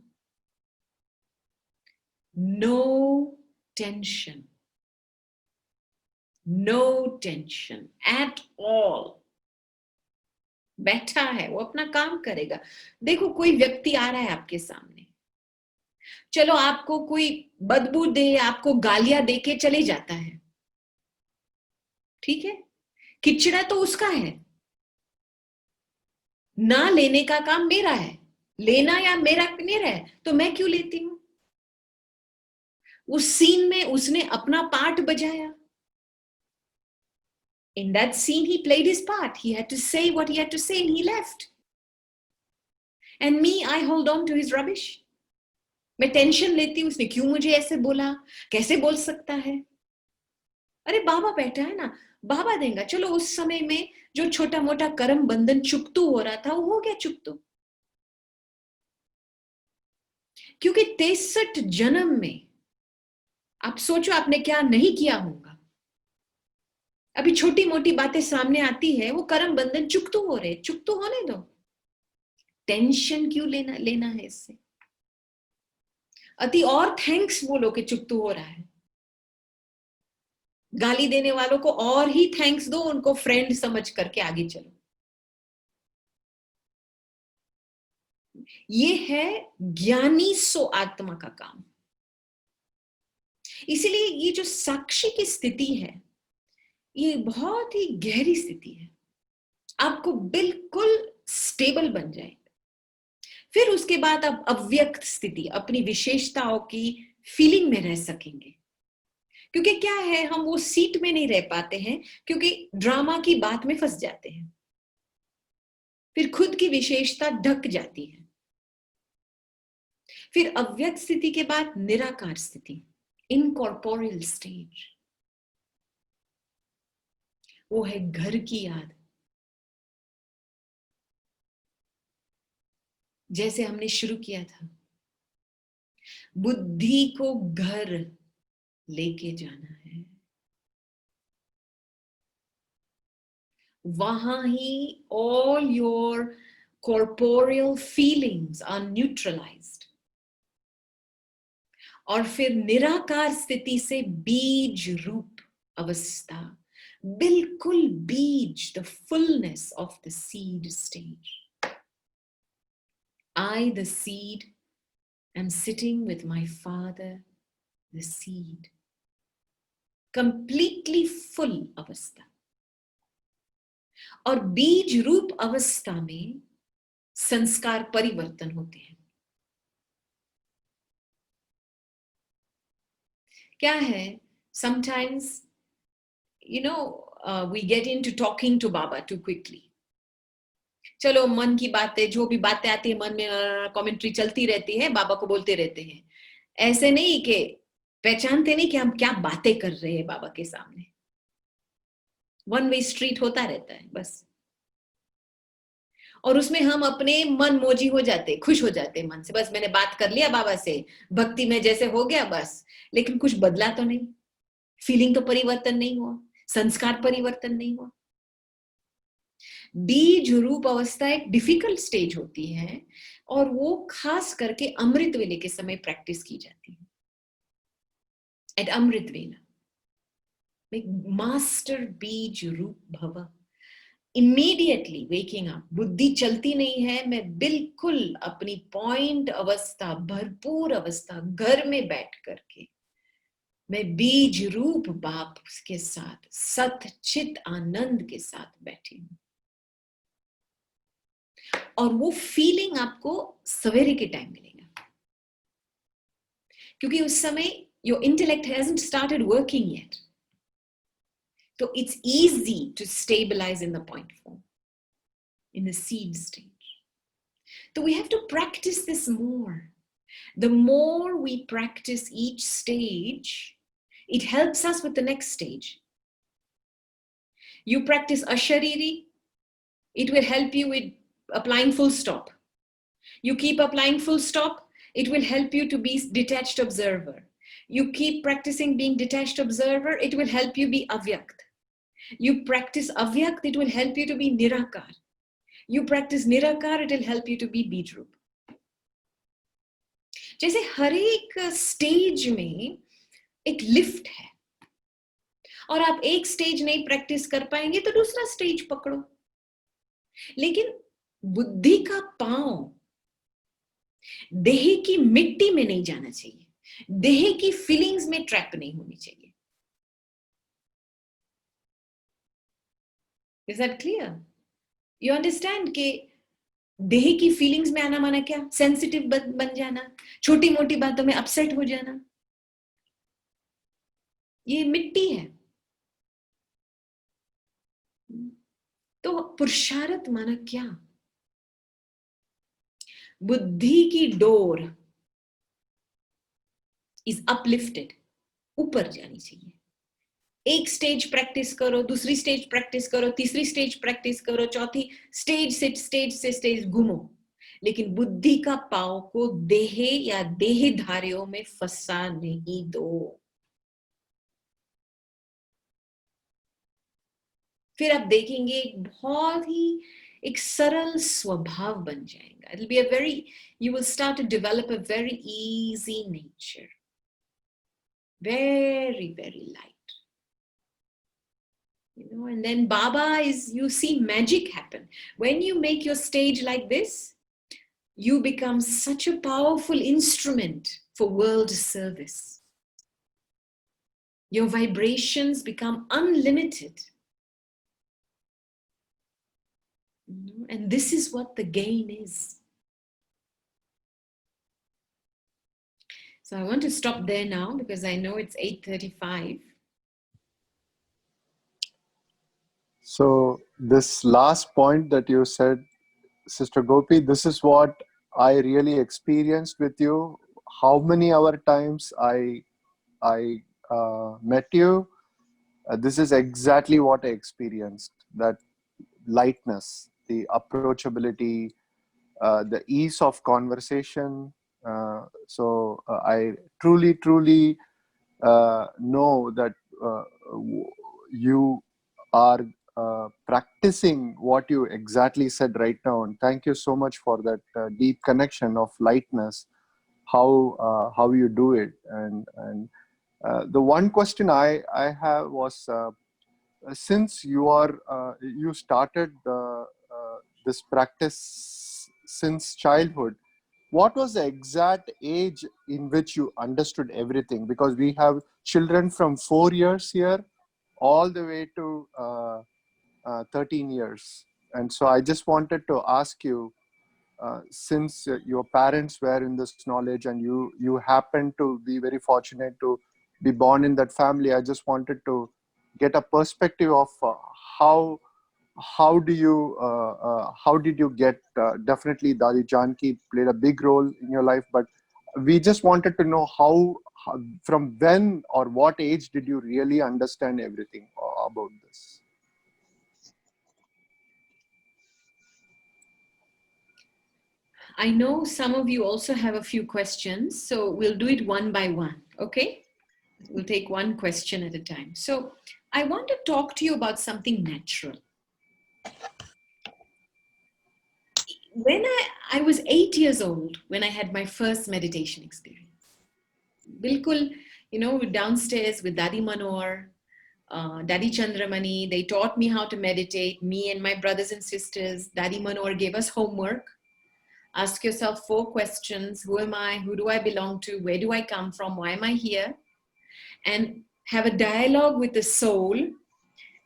[SPEAKER 2] No tension. No tension at all. बैठा है, वो अपना काम करेगा. देखो, कोई व्यक्ति आ रहा है आपके सामने, चलो आपको कोई बदबू दे, आपको गालियां दे के चले जाता है, ठीक है, किचड़ा तो उसका है, ना लेने का काम मेरा है. लेना या मेरा मेरा है, तो मैं क्यों लेती हूं? उस सीन में उसने अपना पार्ट बजाया. In that scene, he played his part. He had to say what he had to say and he left. And me, I hold on to his rubbish. मैं टेंशन लेती हूँ, उसने क्यों मुझे ऐसे बोला, कैसे बोल सकता है. अरे बाबा बैठा है ना, बाबा देगा. चलो उस समय में जो छोटा मोटा कर्म बंधन चुकतू हो रहा था, वो हो गया चुकतू. क्योंकि 63 जन्म में आप सोचो आपने क्या नहीं किया होगा. अभी छोटी मोटी बातें सामने आती है, वो कर्म बंधन चुकतू हो रहे, चुकतू होने दो. टेंशन क्यों लेना है इससे? अति और थैंक्स बोलो कि चुकतू हो रहा है. गाली देने वालों को और ही थैंक्स दो, उनको फ्रेंड समझ करके आगे चलो. ये है ज्ञानी सो आत्मा का काम. इसीलिए ये जो साक्षी की स्थिति है, ये बहुत ही गहरी स्थिति है. आपको बिल्कुल स्टेबल बन जाए. फिर उसके बाद आप अव्यक्त स्थिति, अपनी विशेषताओं की फीलिंग में रह सकेंगे. क्योंकि क्या है, हम वो सीट में नहीं रह पाते हैं, क्योंकि ड्रामा की बात में फंस जाते हैं. फिर खुद की विशेषता ढक जाती है. फिर अव्यक्त स्थिति के बाद निराकार स्थिति, इनकॉर्पोरियल स्टेज, वो है घर की याद. जैसे हमने शुरू किया था, बुद्धि को घर लेके जाना है. वहां ही all your corporeal feelings are neutralized. और फिर निराकार स्थिति से बीज रूप अवस्था, बिल्कुल बीज, the fullness of the seed stage. I, the seed, am sitting with my father, the seed. Completely full अवस्था. और बीज रूप अवस्था में संस्कार परिवर्तन होते हैं. क्या है, sometimes we get into talking to Baba too quickly. चलो मन की बातें, जो भी बातें आती है मन में, कमेंट्री चलती रहती है, बाबा को बोलते रहते हैं. ऐसे नहीं कि पहचानते नहीं कि हम क्या बातें कर रहे हैं बाबा के सामने. वन वे स्ट्रीट होता रहता है बस. और उसमें हम अपने मन मोजी हो जाते, खुश हो जाते मन से, बस मैंने बात कर लिया बाबा से, भक्ति में जैसे हो गया बस. लेकिन कुछ बदला तो नहीं, फीलिंग तो परिवर्तन नहीं हुआ, संस्कार परिवर्तन नहीं हुआ. बीज रूप अवस्था एक डिफिकल्ट स्टेज होती है और वो खास करके अमृत वेले के समय प्रैक्टिस की जाती है. एट अमृत वेला मास्टर बीज रूप भव. इमीडिएटली वेकिंग अप, बुद्धि चलती नहीं है, मैं बिल्कुल अपनी पॉइंट अवस्था, भरपूर अवस्था, घर में बैठ करके मैं बीज रूप बाप के साथ सत चित आनंद के साथ बैठी हूं. और वो फीलिंग आपको सवेरे के टाइम मिलेगा, क्योंकि उस समय your intellect hasn't started working yet. So it's easy to stabilize in the point form, in the seed stage. So we have to practice this more. The more we practice each stage, it helps us with the next stage. You practice ashariri, it will help you with applying full stop. You keep applying full stop, it will help you to be detached observer. You keep practicing being detached observer, it will help you be avyakt. You practice avyakt, it will help you to be nirakar. You practice nirakar, it will help you to be bijrup. जैसे हर एक stage में एक lift है, और आप एक stage नहीं practice कर पाएंगे तो दूसरा स्टेज पकड़ो. लेकिन बुद्धि का पांव देह की मिट्टी में नहीं जाना चाहिए, देह की फीलिंग्स में ट्रैप नहीं होनी चाहिए. Is that clear? You understand कि देह की फीलिंग्स में आना माना क्या? सेंसिटिव बन जाना, छोटी मोटी बातों में अपसेट हो जाना. ये मिट्टी है. तो पुरुषार्थ माना क्या? बुद्धि की डोर इज अपलिफ्टेड, ऊपर जानी चाहिए. एक स्टेज प्रैक्टिस करो, दूसरी स्टेज प्रैक्टिस करो, तीसरी स्टेज प्रैक्टिस करो, चौथी स्टेज से स्टेज घूमो, लेकिन बुद्धि का पाव को देह या देहधारियों में फंसा नहीं दो. फिर आप देखेंगे एक बहुत ही एक सरल स्वभाव बन जाएगा. It'll be a very, you will start to develop a very easy nature, very light, you know. And then Baba is, you see magic happen when you make your stage like this. You become such a powerful instrument for world service. Your vibrations become unlimited. And this is what the gain is. So I want to stop there now because I know it's 8:35.
[SPEAKER 3] So this last point that you said, Sister Gopi, this is what I really experienced with you. How many other times I met you, this is exactly what I experienced. That lightness, the approachability, the ease of conversation. I truly know that you are practicing what you exactly said right now. And thank you so much for that deep connection of lightness, how you do it. And the one question I have was, since you started this practice since childhood, what was the exact age in which you understood everything? Because we have children from 4 years here all the way to 13 years. And so I just wanted to ask you, since your parents were in this knowledge and you happened to be very fortunate to be born in that family, I just wanted to get a perspective of how how do you how did you get, definitely Dadi Janki played a big role in your life, but we just wanted to know how from when or what age did you really understand everything about this?
[SPEAKER 2] I know some of you also have a few questions, so we'll do it one by one, okay? We'll take one question at a time. So I want to talk to you about something natural. when I was 8 years old when I had my first meditation experience. Bilkul, downstairs with Dadi Manor, Daddy Chandramani, they taught me how to meditate, me and my brothers and sisters. Daddy Manor gave us homework. Ask yourself 4 questions. Who am I? Who do I belong to? Where do I come from? Why am I here? And have a dialogue with the soul,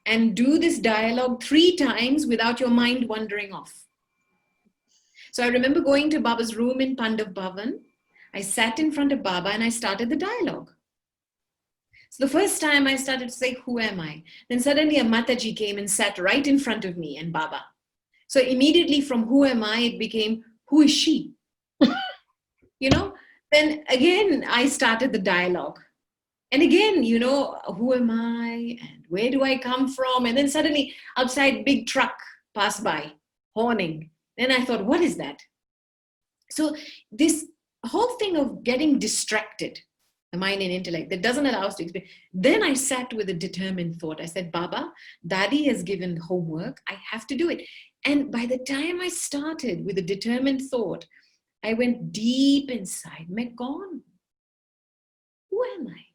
[SPEAKER 2] and do this dialogue 3 times without your mind wandering off. So I remember going to Baba's room in Pandav Bhavan. I sat in front of Baba and I started the dialogue. So the first time I started to say, who am I? Then suddenly a Mataji came and sat right in front of me and Baba. So immediately from who am I, it became, who is she? Then again, I started the dialogue. And again, who am I and where do I come from? And then suddenly outside, big truck passed by, horning. Then I thought, what is that? So this whole thing of getting distracted, the mind and intellect, that doesn't allow us to experience. Then I sat with a determined thought. I said, Baba, Daddy has given homework. I have to do it. And by the time I started with a determined thought, I went deep inside. Main kaun? Who am I?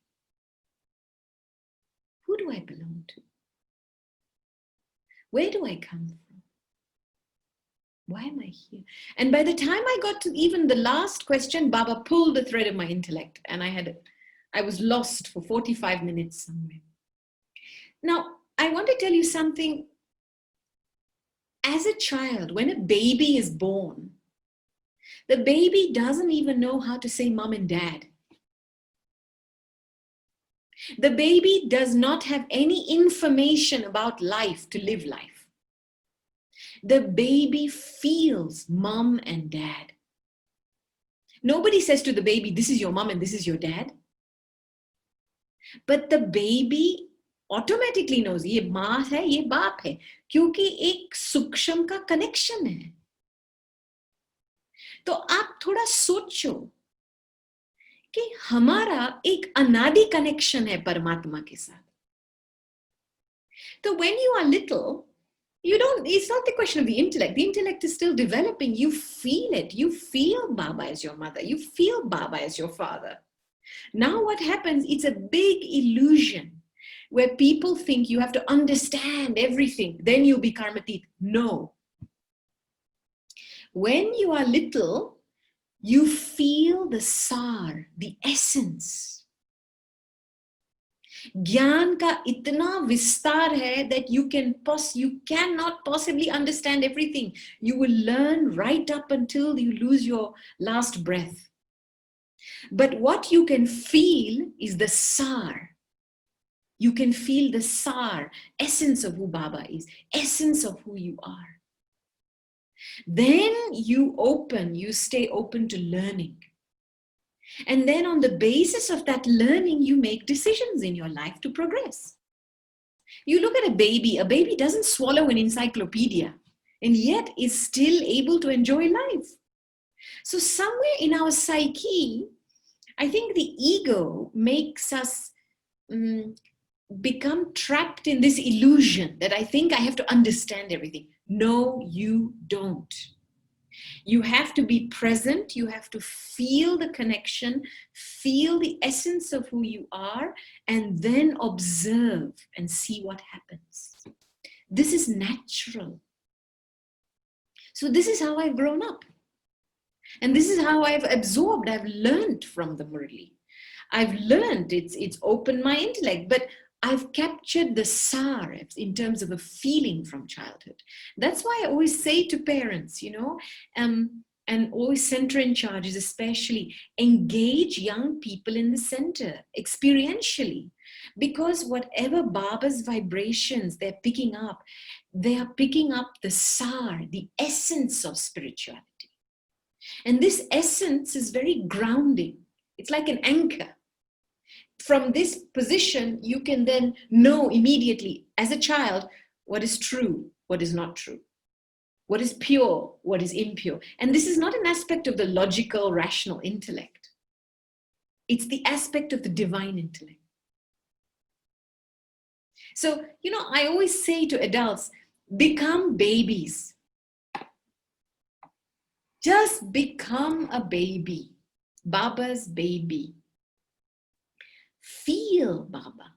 [SPEAKER 2] Who do I belong to? Where do I come from? Why am I here? And by the time I got to even the last question, Baba pulled the thread of my intellect and I was lost for 45 minutes somewhere. Now, I want to tell you something. As a child, when a baby is born, the baby doesn't even know how to say mom and dad. The baby does not have any information about life to live life. The baby feels mom and dad. Nobody says to the baby, this is your mom and this is your dad. But the baby automatically knows, ये माँ है, ये बाप है, क्योंकि एक सूक्ष्म का कनेक्शन है. तो आप थोड़ा सोचो कि हमारा एक अनादि कनेक्शन है परमात्मा के साथ. So when you are little, it's not the question of the intellect is still developing. You feel it. You feel Baba as your mother. You feel Baba as your father. Now what happens, it's a big illusion where people think you have to understand everything, then you'll be karmatit. No. When you are little, you feel the sar, the essence. ज्ञान का इतना विस्तार है that you cannot possibly understand everything. You will learn right up until you lose your last breath. But what you can feel is the sar. You can feel the sar, essence of who Baba is, essence of who you are. Then you stay open to learning. And then on the basis of that learning, you make decisions in your life to progress. You look at a baby doesn't swallow an encyclopedia and yet is still able to enjoy life. So somewhere in our psyche, I think the ego makes us become trapped in this illusion that I think I have to understand everything. No, you don't. You have to be present. You have to feel the connection, feel the essence of who you are, and then observe and see what happens. This is natural. So this is how I've grown up. And this is how I've absorbed, I've learned from the Murli. I've learned, it's opened my intellect, but I've captured the sar in terms of a feeling from childhood. That's why I always say to parents, and always center in charges especially, engage young people in the center experientially. Because whatever Baba's vibrations they're picking up, they are picking up the sar, the essence of spirituality. And this essence is very grounding. It's like an anchor. From this position, you can then know immediately, as a child, what is true, what is not true, what is pure, what is impure. And this is not an aspect of the logical, rational intellect. It's the aspect of the divine intellect. So, I always say to adults, become babies. Just become a baby, Baba's baby. Feel Baba.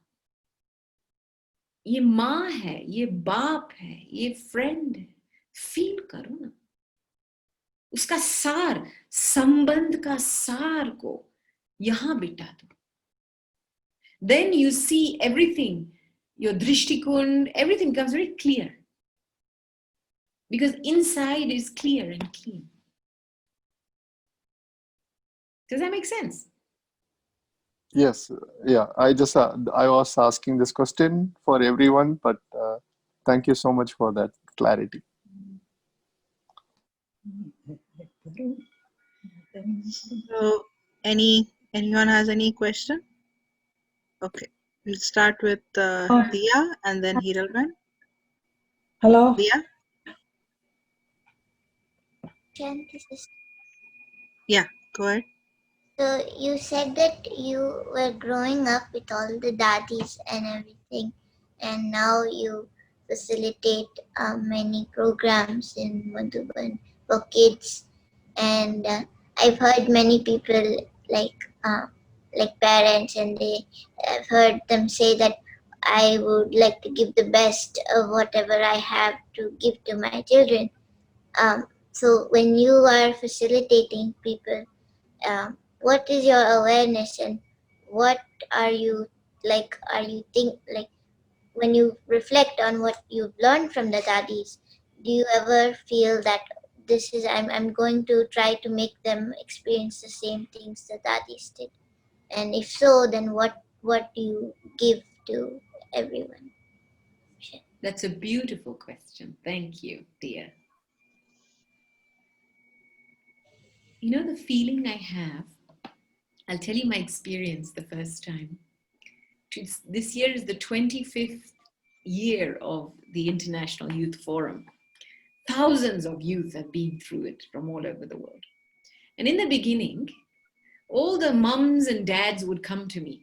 [SPEAKER 2] ये माँ है, ये बाप है, ये friend है. Feel करो ना. उसका सार, संबंध का सार को यहां बिठा दो. Then you see everything, your drishtikon, everything becomes very clear. Because inside is clear and clean. Does that make sense?
[SPEAKER 3] Yes, yeah. I was asking this question for everyone, but thank you so much for that clarity.
[SPEAKER 1] So, anyone has any question? Okay, we'll start with Dia and then Hiralban.
[SPEAKER 4] Hello.
[SPEAKER 1] Dia?
[SPEAKER 5] Shanti sister.
[SPEAKER 1] Yeah, go ahead.
[SPEAKER 5] So you said that you were growing up with all the daddies and everything, and now you facilitate many programs in Madhuban for kids. And I've heard many people like parents, and I've heard them say that I would like to give the best of whatever I have to give to my children. So when you are facilitating people, what is your awareness, and what are you like? Are you like when you reflect on what you've learned from the daddies? Do you ever feel that this is I'm going to try to make them experience the same things the daddies did? And if so, then what do you give to everyone?
[SPEAKER 2] That's a beautiful question. Thank you, dear. You know the feeling I have? I'll tell you my experience the first time. This year is the 25th year of the International Youth Forum. Thousands of youth have been through it from all over the world. And in the beginning, all the mums and dads would come to me.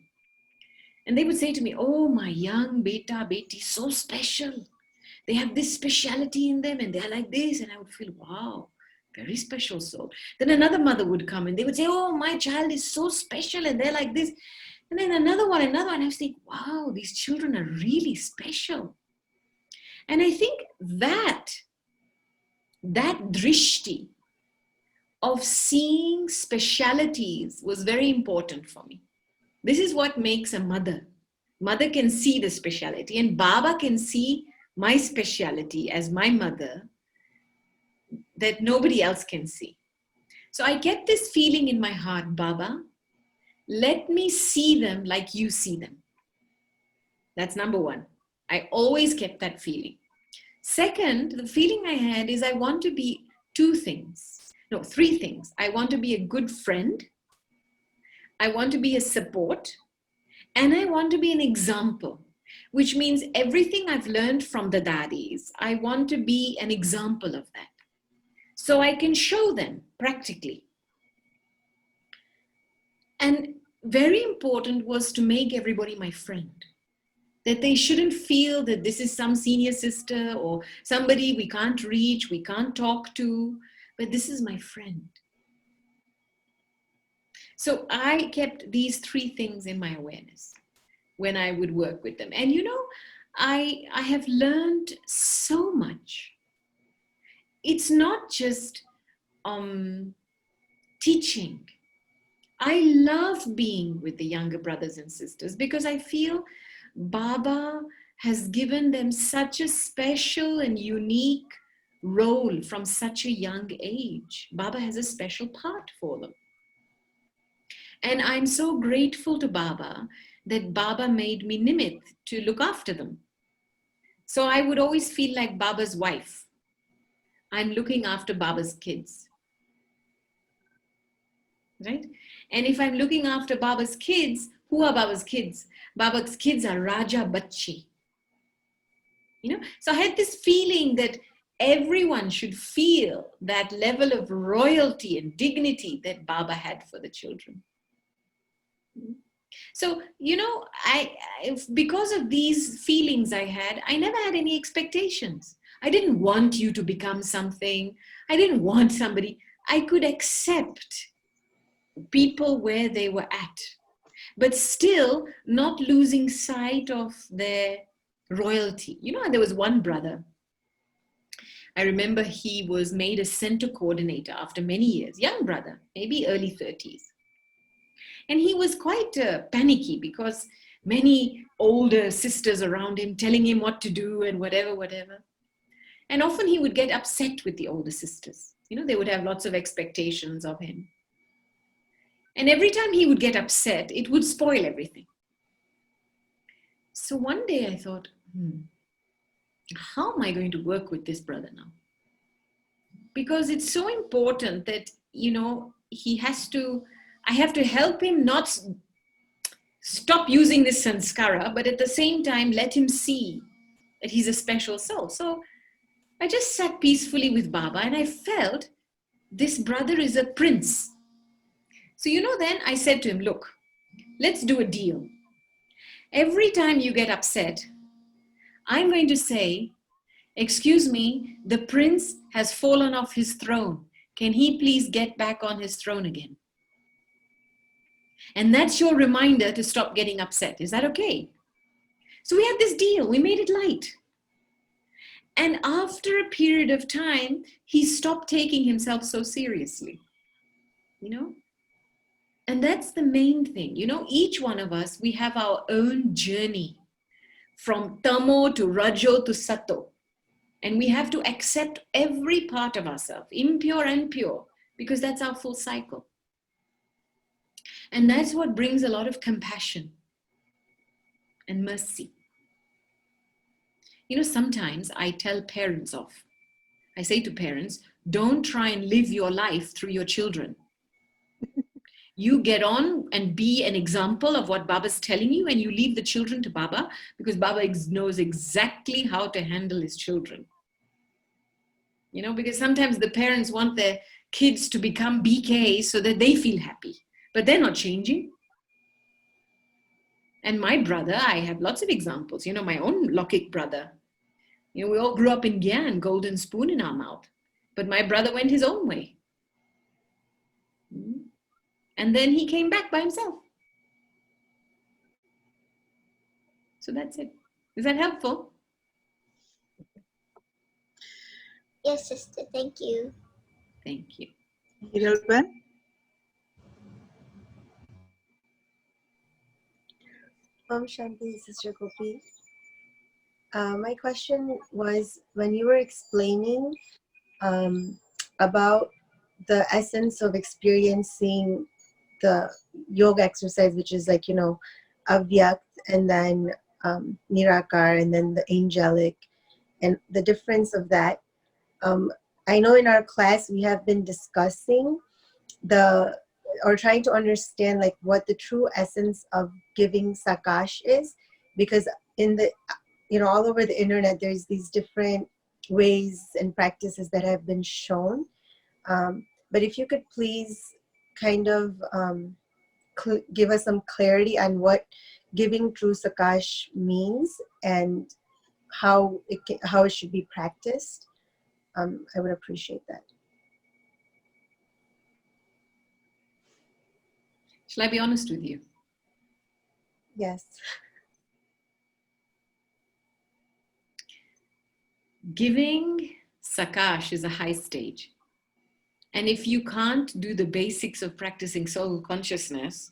[SPEAKER 2] And they would say to me, oh, my young beta, beti, so special. They have this speciality in them and they're like this. And I would feel, wow, very special soul. Then another mother would come and they would say, oh, my child is so special and they're like this. And then another one. And I was thinking, wow, these children are really special. And I think that drishti of seeing specialities was very important for me. This is what makes a mother. Mother can see the speciality, and Baba can see my speciality as my mother that nobody else can see. So I get this feeling in my heart, Baba, let me see them like you see them. That's number one. I always kept that feeling. Second, the feeling I had is I want to be three things. I want to be a good friend. I want to be a support. And I want to be an example, which means everything I've learned from the daddies, I want to be an example of that. So I can show them practically. And very important was to make everybody my friend. That they shouldn't feel that this is some senior sister or somebody we can't reach, we can't talk to, but this is my friend. So I kept these three things in my awareness when I would work with them. And you know, I have learned so much. It's not just teaching. I love being with the younger brothers and sisters because I feel Baba has given them such a special and unique role from such a young age. Baba has a special part for them. And I'm so grateful to Baba that Baba made me Nimit to look after them. So I would always feel like Baba's wife. I'm looking after Baba's kids. Right? And if I'm looking after Baba's kids, who are Baba's kids? Baba's kids are Raja Bachchi. You know, so I had this feeling that everyone should feel that level of royalty and dignity that Baba had for the children. So, you know, because of these feelings I had, I never had any expectations. I didn't want you to become something. I didn't want somebody. I could accept people where they were at, but still not losing sight of their royalty. You know, there was one brother, I remember he was made a center coordinator after many years, young brother, maybe early 30s. And he was quite panicky because many older sisters around him telling him what to do and whatever. And often he would get upset with the older sisters. You know, they would have lots of expectations of him. And every time he would get upset, it would spoil everything. So one day I thought, how am I going to work with this brother now? Because it's so important that, you know, I have to help him not stop using this sanskara, but at the same time, let him see that he's a special soul. So I just sat peacefully with Baba and I felt this brother is a prince. So, you know, then I said to him, look, let's do a deal. Every time you get upset, I'm going to say, excuse me, the prince has fallen off his throne. Can he please get back on his throne again? And that's your reminder to stop getting upset. Is that okay? So we had this deal. We made it light. And after a period of time, he stopped taking himself so seriously. You know? And that's the main thing. You know, each one of us, we have our own journey from tamo to rajo to sato. And we have to accept every part of ourselves, impure and pure, because that's our full cycle. And that's what brings a lot of compassion and mercy. You know, sometimes I tell parents off. I say to parents, don't try and live your life through your children. You get on and be an example of what Baba's telling you, and you leave the children to Baba, because Baba knows exactly how to handle his children. You know, because sometimes the parents want their kids to become BK so that they feel happy, but they're not changing. And my brother, I have lots of examples. You know, my own Lokik brother, you know, we all grew up in Gyan, golden spoon in our mouth. But my brother went his own way. And then he came back by himself. So that's it. Is that helpful?
[SPEAKER 5] Yes, sister. Thank you.
[SPEAKER 2] Thank you.
[SPEAKER 1] Madhuban?
[SPEAKER 6] Shanti, Sister Gopi. My question was, when you were explaining about the essence of experiencing the yoga exercise, which is like, you know, avyakt and then nirakar and then the angelic, and the difference of that. I know in our class we have been discussing or trying to understand like what the true essence of giving sakash is, because in the, you know, all over the internet there's these different ways and practices that have been shown, but if you could please kind of give us some clarity on what giving true sakash means and how it should be practiced, I would appreciate that.
[SPEAKER 2] Shall I be honest with you?
[SPEAKER 6] Yes.
[SPEAKER 2] Giving sakash is a high stage. And if you can't do the basics of practicing soul consciousness,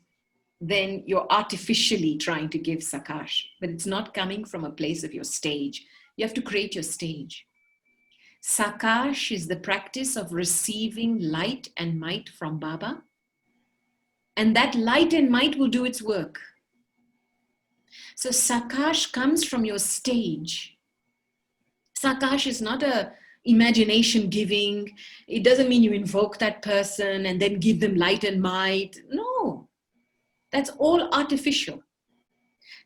[SPEAKER 2] then you're artificially trying to give sakash, but it's not coming from a place of your stage. You have to create your stage. Sakash is the practice of receiving light and might from Baba. And that light and might will do its work. So sakash comes from your stage. Sakash is not a imagination giving. It doesn't mean you invoke that person and then give them light and might. No, that's all artificial.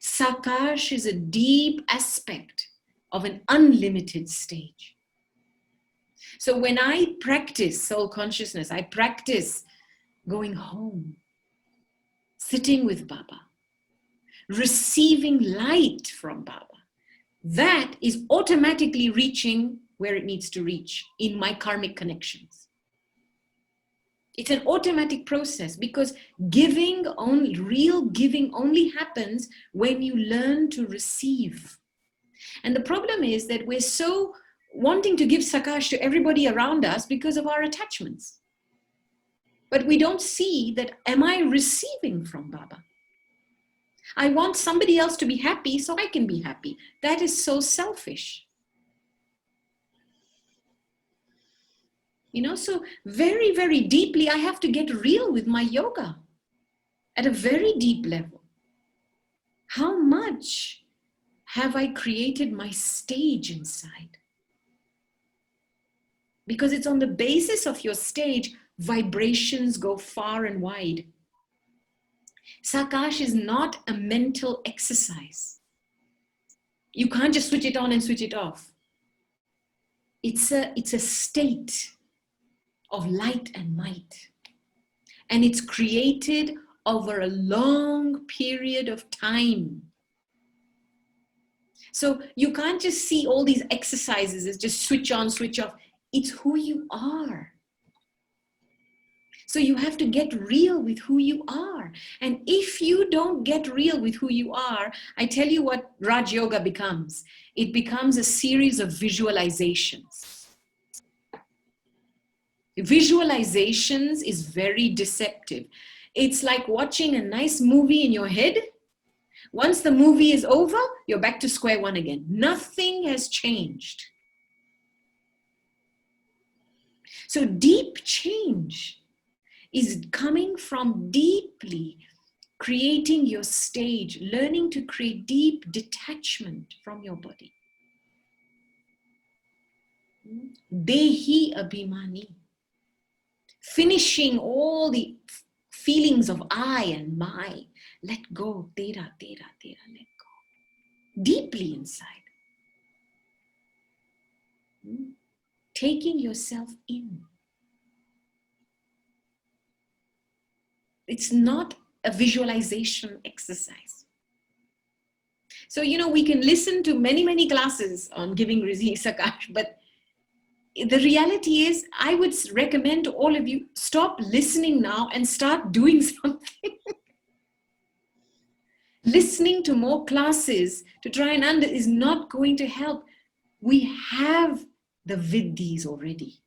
[SPEAKER 2] Sakash is a deep aspect of an unlimited stage. So when I practice soul consciousness, I practice going home, sitting with Baba, receiving light from Baba. That is automatically reaching where it needs to reach in my karmic connections. It's an automatic process, because real giving only happens when you learn to receive. And the problem is that we're so wanting to give Sakash to everybody around us because of our attachments. But we don't see that, am I receiving from Baba? I want somebody else to be happy so I can be happy. That is so selfish. So very, very deeply, I have to get real with my yoga at a very deep level. How much have I created my stage inside? Because it's on the basis of your stage, vibrations go far and wide. Sakash is not a mental exercise. You can't just switch it on and switch it off. It's a state of light and might. And it's created over a long period of time. So you can't just see all these exercises as just switch on, switch off. It's who you are. So you have to get real with who you are. And if you don't get real with who you are, I tell you what Raj Yoga becomes. It becomes a series of visualizations. Visualizations is very deceptive. It's like watching a nice movie in your head. Once the movie is over, you're back to square one again. Nothing has changed. So deep change is coming from deeply creating your stage, learning to create deep detachment from your body. Dehi abhimani. Finishing all the feelings of I and my. Let go, tera, tera, tera, let go. Deeply inside. Taking yourself in. It's not a visualization exercise. So, we can listen to many, many classes on giving Rizi Sakash, but the reality is, I would recommend to all of you, stop listening now and start doing something. Listening to more classes to try and is not going to help. We have the Viddhis already.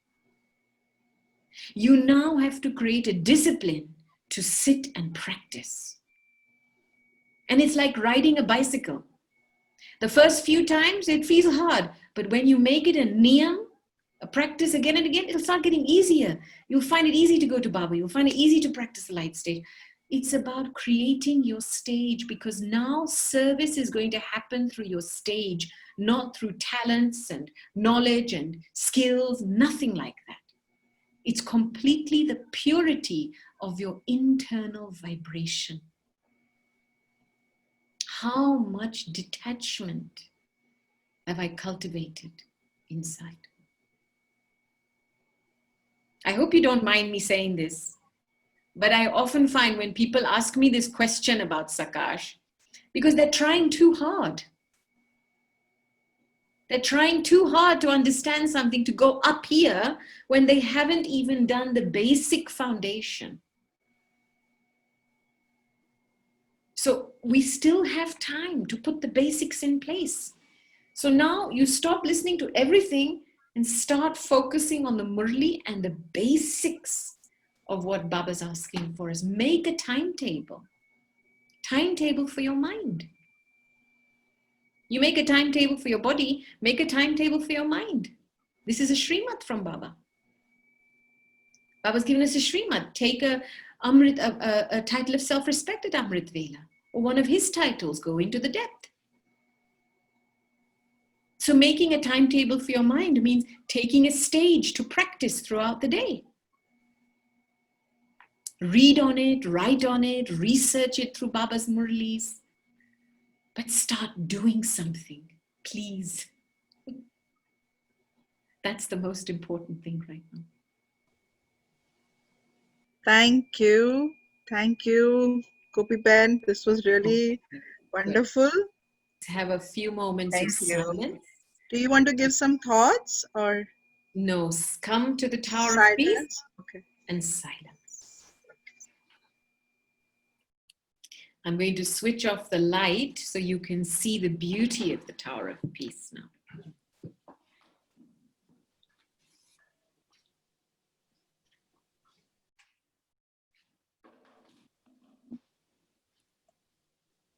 [SPEAKER 2] You now have to create a discipline to sit and practice. And it's like riding a bicycle. The first few times it feels hard, but when you make it a niyam, a practice again and again, it'll start getting easier. You'll find it easy to go to Baba. You'll find it easy to practice the light stage. It's about creating your stage, because now service is going to happen through your stage, not through talents and knowledge and skills, nothing like that. It's completely the purity of your internal vibration. How much detachment have I cultivated inside? I hope you don't mind me saying this, but I often find when people ask me this question about Sakash, because they're trying too hard. They're trying too hard to understand something, to go up here, when they haven't even done the basic foundation. So we still have time to put the basics in place. So now you stop listening to everything and start focusing on the Murli and the basics of what Baba's asking for us. Make a timetable for your mind. You make a timetable for your body, make a timetable for your mind. This is a Srimad from Baba. Baba's given us a Srimad. Take a title of self-respect at Amrit Vela, or one of his titles, Go into the Depth. So making a timetable for your mind means taking a stage to practice throughout the day. Read on it, write on it, research it through Baba's Murlis. But start doing something, please. That's the most important thing right now.
[SPEAKER 1] Thank you. Thank you, Gopi Ben. This was really wonderful.
[SPEAKER 2] Let's have a few moments of silence.
[SPEAKER 1] Do you want to give some thoughts or?
[SPEAKER 2] No, come to the Tower of Peace
[SPEAKER 1] Okay.
[SPEAKER 2] and silence. I'm going to switch off the light so you can see the beauty of the Tower of Peace now.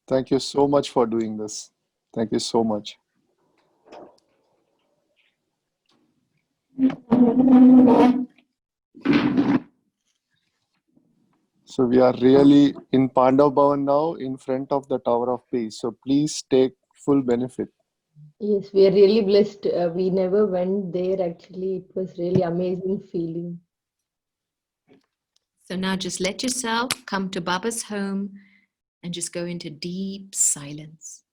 [SPEAKER 3] Thank you so much for doing this. Thank you so much. So we are really in Pandav Bhavan now in front of the Tower of Peace. So please take full benefit.
[SPEAKER 7] Yes, we are really blessed. We never went there actually. It was really amazing feeling.
[SPEAKER 2] So now just let yourself come to Baba's home and just go into deep silence.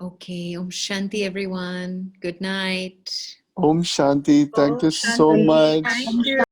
[SPEAKER 2] Okay, Om Shanti everyone. Good night.
[SPEAKER 3] Om Shanti. Thank you so
[SPEAKER 1] Shanti.
[SPEAKER 3] much.
[SPEAKER 1] Thank you.